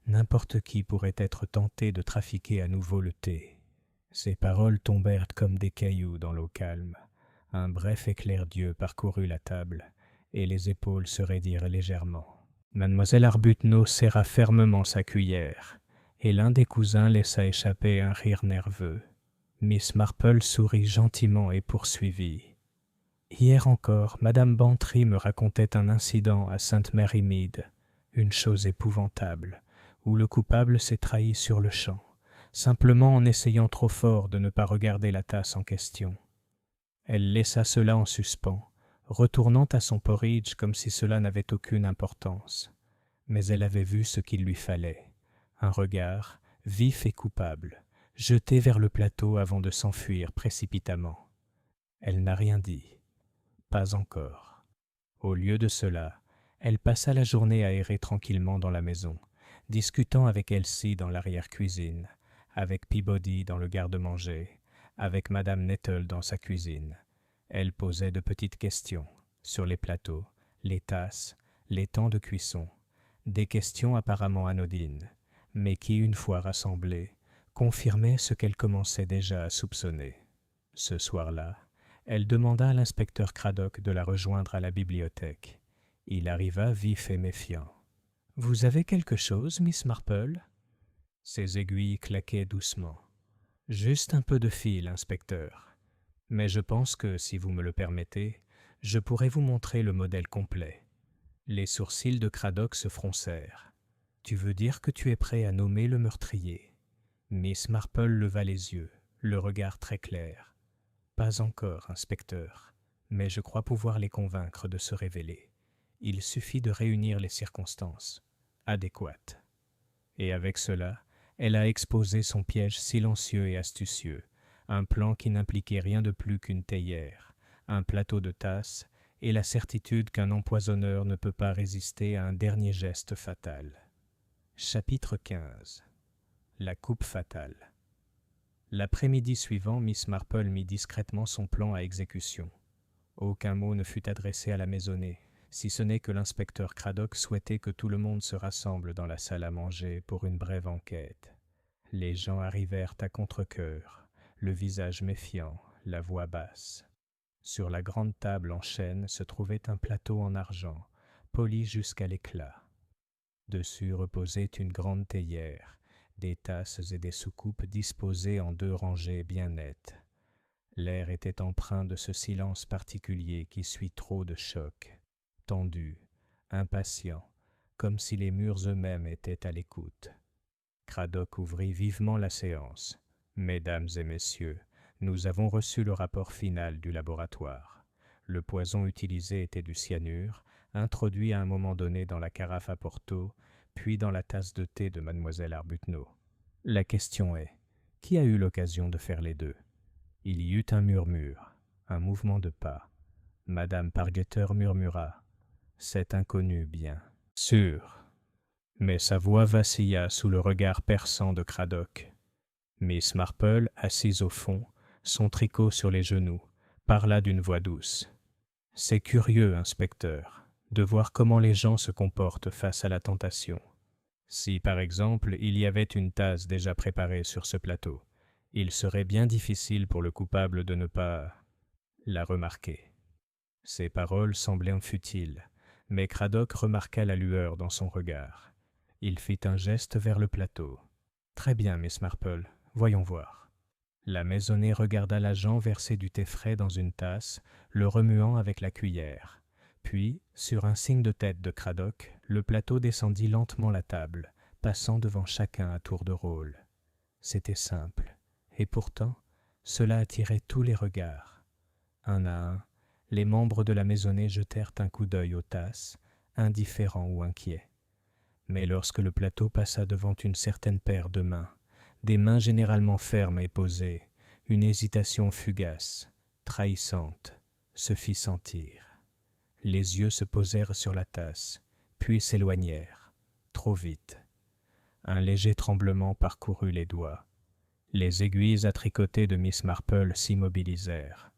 N'importe qui pourrait être tenté de trafiquer à nouveau le thé. » Ces paroles tombèrent comme des cailloux dans l'eau calme. Un bref éclair d'yeux parcourut la table, et les épaules se raidirent légèrement. Mademoiselle Arbuthnot serra fermement sa cuillère, et l'un des cousins laissa échapper un rire nerveux. Miss Marple sourit gentiment et poursuivit. « Hier encore, Madame Bantry me racontait un incident à Sainte-Mary-Mead, une chose épouvantable, où le coupable s'est trahi sur le champ, simplement en essayant trop fort de ne pas regarder la tasse en question. Elle laissa cela en suspens, retournant à son porridge comme si cela n'avait aucune importance. Mais elle avait vu ce qu'il lui fallait, un regard, vif et coupable, jeté vers le plateau avant de s'enfuir précipitamment. Elle n'a rien dit. Pas encore. Au lieu de cela, elle passa la journée à errer tranquillement dans la maison, discutant avec Elsie dans l'arrière-cuisine, avec Peabody dans le garde-manger, avec Madame Nettle dans sa cuisine. Elle posait de petites questions sur les plateaux, les tasses, les temps de cuisson, des questions apparemment anodines, mais qui, une fois rassemblées, confirmaient ce qu'elle commençait déjà à soupçonner. Ce soir-là, elle demanda à l'inspecteur Cradock de la rejoindre à la bibliothèque. Il arriva vif et méfiant. « Vous avez quelque chose, Miss Marple ?» Ses aiguilles claquaient doucement. « Juste un peu de fil, inspecteur. Mais je pense que, si vous me le permettez, je pourrais vous montrer le modèle complet. » Les sourcils de Cradock se froncèrent. « Tu veux dire que tu es prêt à nommer le meurtrier ?» Miss Marple leva les yeux, le regard très clair. « Pas encore, inspecteur, mais je crois pouvoir les convaincre de se révéler. Il suffit de réunir les circonstances. adéquate. Et avec cela, elle a exposé son piège silencieux et astucieux, un plan qui n'impliquait rien de plus qu'une théière, un plateau de tasse et la certitude qu'un empoisonneur ne peut pas résister à un dernier geste fatal. Chapitre 15. La coupe fatale. L'après-midi suivant, Miss Marple mit discrètement son plan à exécution. Aucun mot ne fut adressé à la maisonnée, si ce n'est que l'inspecteur Craddock souhaitait que tout le monde se rassemble dans la salle à manger pour une brève enquête. Les gens arrivèrent à contre-cœur, le visage méfiant, la voix basse. Sur la grande table en chêne se trouvait un plateau en argent, poli jusqu'à l'éclat. Dessus reposait une grande théière, des tasses et des soucoupes disposées en 2 rangées bien nettes. L'air était empreint de ce silence particulier qui suit trop de chocs, tendu, impatient, comme si les murs eux-mêmes étaient à l'écoute. Craddock ouvrit vivement la séance. « Mesdames et messieurs, nous avons reçu le rapport final du laboratoire. Le poison utilisé était du cyanure, introduit à un moment donné dans la carafe à Porto, puis dans la tasse de thé de mademoiselle Arbuthnot. La question est, qui a eu l'occasion de faire les deux ? Il y eut un murmure, un mouvement de pas. Madame Pargeter murmura, « C'est inconnu, bien sûr. » Mais sa voix vacilla sous le regard perçant de Craddock. Miss Marple, assise au fond, son tricot sur les genoux, parla d'une voix douce. « C'est curieux, inspecteur, de voir comment les gens se comportent face à la tentation. Si, par exemple, il y avait une tasse déjà préparée sur ce plateau, il serait bien difficile pour le coupable de ne pas la remarquer. » Ces paroles semblaient futiles, mais Craddock remarqua la lueur dans son regard. Il fit un geste vers le plateau. « Très bien, Miss Marple, voyons voir. » La maisonnée regarda l'agent verser du thé frais dans une tasse, le remuant avec la cuillère. Puis, sur un signe de tête de Craddock, le plateau descendit lentement la table, passant devant chacun à tour de rôle. C'était simple, et pourtant, cela attirait tous les regards. Un à un, les membres de la maisonnée jetèrent un coup d'œil aux tasses, indifférents ou inquiets. Mais lorsque le plateau passa devant une certaine paire de mains, des mains généralement fermes et posées, une hésitation fugace, trahissante, se fit sentir. Les yeux se posèrent sur la tasse, puis s'éloignèrent, trop vite. Un léger tremblement parcourut les doigts. Les aiguilles à tricoter de Miss Marple s'immobilisèrent.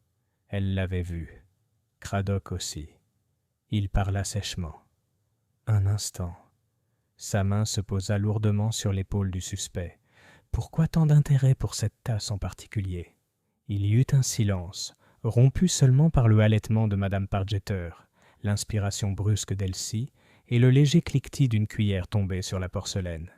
Elle l'avait vu. Craddock aussi. Il parla sèchement. Un instant. Sa main se posa lourdement sur l'épaule du suspect. Pourquoi tant d'intérêt pour cette tasse en particulier ? Il y eut un silence, rompu seulement par le halètement de Madame Pargeter, l'inspiration brusque d'Elsie et le léger cliquetis d'une cuillère tombée sur la porcelaine.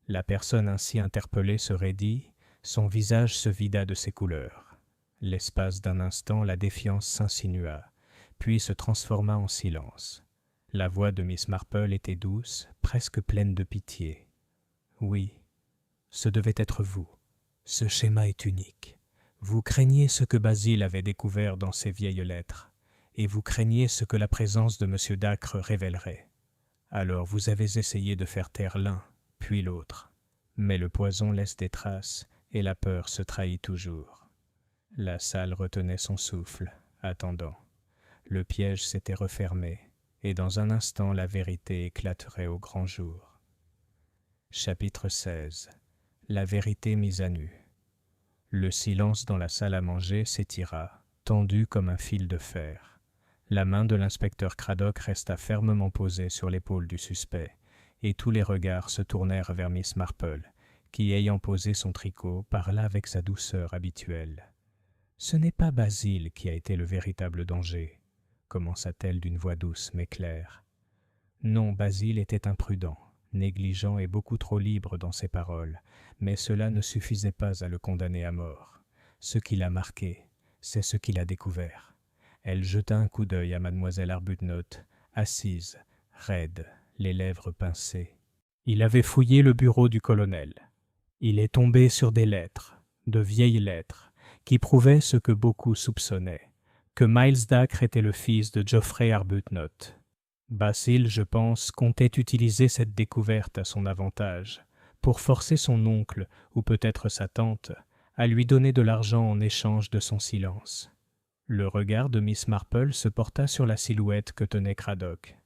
La personne ainsi interpellée se raidit, son visage se vida de ses couleurs. L'espace d'un instant, la défiance s'insinua, puis se transforma en silence. La voix de Miss Marple était douce, presque pleine de pitié. « Oui, ce devait être vous. Ce schéma est unique. Vous craigniez ce que Basile avait découvert dans ses vieilles lettres, et vous craigniez ce que la présence de M. Dacre révélerait. Alors vous avez essayé de faire taire l'un, puis l'autre. Mais le poison laisse des traces, et la peur se trahit toujours. » La salle retenait son souffle, attendant. Le piège s'était refermé, et dans un instant la vérité éclaterait au grand jour. Chapitre 16. La vérité mise à nu. Le silence dans la salle à manger s'étira, tendu comme un fil de fer. La main de l'inspecteur Craddock resta fermement posée sur l'épaule du suspect, et tous les regards se tournèrent vers Miss Marple, qui, ayant posé son tricot, parla avec sa douceur habituelle. « Ce n'est pas Basile qui a été le véritable danger, » commença-t-elle d'une voix douce mais claire. Non, Basile était imprudent, négligent et beaucoup trop libre dans ses paroles, mais cela ne suffisait pas à le condamner à mort. Ce qui l'a marqué, c'est ce qu'il a découvert. Elle jeta un coup d'œil à mademoiselle Arbuthnot, assise, raide, les lèvres pincées. Il avait fouillé le bureau du colonel. Il est tombé sur des lettres, de vieilles lettres, qui prouvaient ce que beaucoup soupçonnaient, que Miles Dacre était le fils de Geoffrey Arbuthnot. Basil, je pense, comptait utiliser cette découverte à son avantage, pour forcer son oncle, ou peut-être sa tante, à lui donner de l'argent en échange de son silence. Le regard de Miss Marple se porta sur la silhouette que tenait Cradock.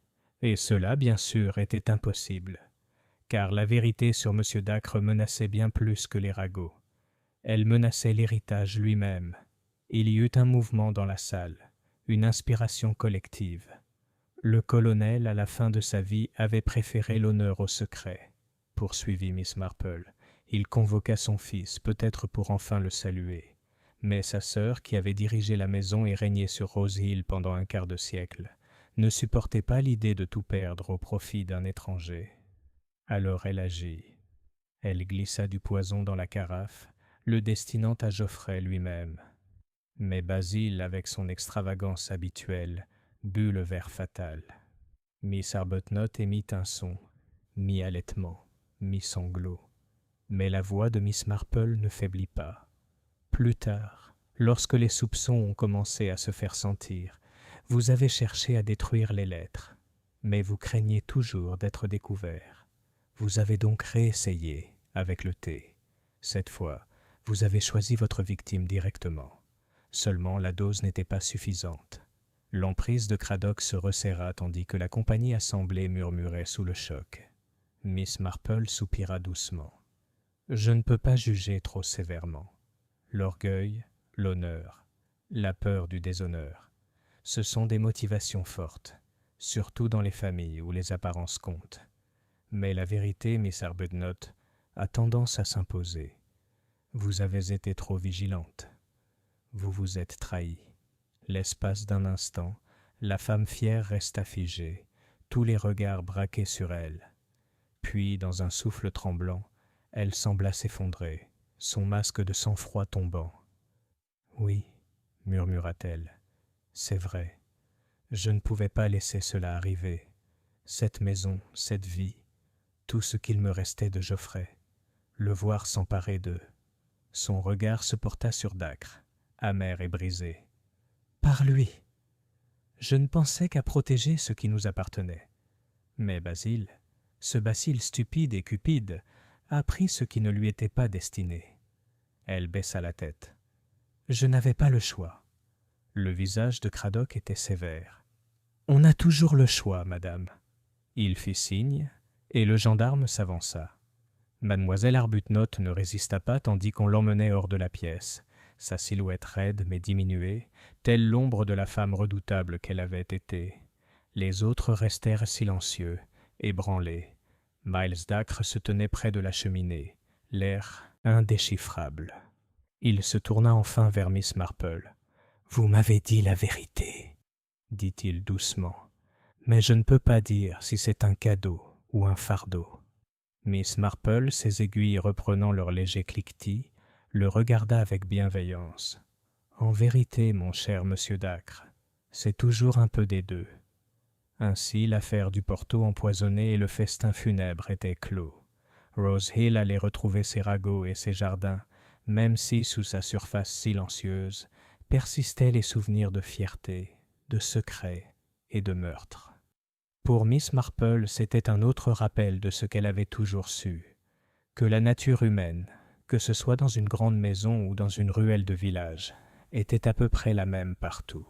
Et cela, bien sûr, était impossible, car la vérité sur M. Dacre menaçait bien plus que les ragots. Elle menaçait l'héritage lui-même. Il y eut un mouvement dans la salle, une inspiration collective. Le colonel, à la fin de sa vie, avait préféré l'honneur au secret, poursuivit Miss Marple. Il convoqua son fils, peut-être pour enfin le saluer. Mais sa sœur, qui avait dirigé la maison et régné sur Rose Hill pendant un quart de siècle, ne supportait pas l'idée de tout perdre au profit d'un étranger. Alors elle agit. Elle glissa du poison dans la carafe, le destinant à Geoffrey lui-même. Mais Basil, avec son extravagance habituelle, but le verre fatal. Miss Arbuthnot émit un son, mi-halètement, mi-sanglot. Mais la voix de Miss Marple ne faiblit pas. Plus tard, lorsque les soupçons ont commencé à se faire sentir, vous avez cherché à détruire les lettres, mais vous craignez toujours d'être découvert. Vous avez donc réessayé avec le thé. Cette fois, vous avez choisi votre victime directement. Seulement la dose n'était pas suffisante. L'emprise de Cradock se resserra tandis que la compagnie assemblée murmurait sous le choc. Miss Marple soupira doucement. « Je ne peux pas juger trop sévèrement. L'orgueil, l'honneur, la peur du déshonneur, ce sont des motivations fortes, surtout dans les familles où les apparences comptent. Mais la vérité, Miss Arbuthnot, a tendance à s'imposer. Vous avez été trop vigilante. Vous vous êtes trahie. L'espace d'un instant, la femme fière resta figée, tous les regards braqués sur elle. Puis, dans un souffle tremblant, elle sembla s'effondrer, son masque de sang-froid tombant. « Oui, murmura-t-elle, c'est vrai. Je ne pouvais pas laisser cela arriver. Cette maison, cette vie, tout ce qu'il me restait de Geoffrey, le voir s'emparer d'eux. » Son regard se porta sur Dacre, amer et brisé. « Par lui. Je ne pensais qu'à protéger ce qui nous appartenait. Mais Basil, ce Basil stupide et cupide, a pris ce qui ne lui était pas destiné. » Elle baissa la tête. « Je n'avais pas le choix. » Le visage de Cradock était sévère. « On a toujours le choix, madame. » Il fit signe, et le gendarme s'avança. Mademoiselle Arbuthnot ne résista pas tandis qu'on l'emmenait hors de la pièce, sa silhouette raide mais diminuée, telle l'ombre de la femme redoutable qu'elle avait été. Les autres restèrent silencieux, ébranlés. Miles Dacre se tenait près de la cheminée, l'air indéchiffrable. Il se tourna enfin vers Miss Marple. « Vous m'avez dit la vérité, » dit-il doucement. « Mais je ne peux pas dire si c'est un cadeau ou un fardeau. » Miss Marple, ses aiguilles reprenant leur léger cliquetis, le regarda avec bienveillance. « En vérité, mon cher monsieur Dacre, c'est toujours un peu des deux. » Ainsi, l'affaire du Porto empoisonné et le festin funèbre étaient clos. Rose Hill allait retrouver ses ragots et ses jardins, même si, sous sa surface silencieuse, persistaient les souvenirs de fierté, de secret et de meurtre. Pour Miss Marple, c'était un autre rappel de ce qu'elle avait toujours su, que la nature humaine, que ce soit dans une grande maison ou dans une ruelle de village, était à peu près la même partout.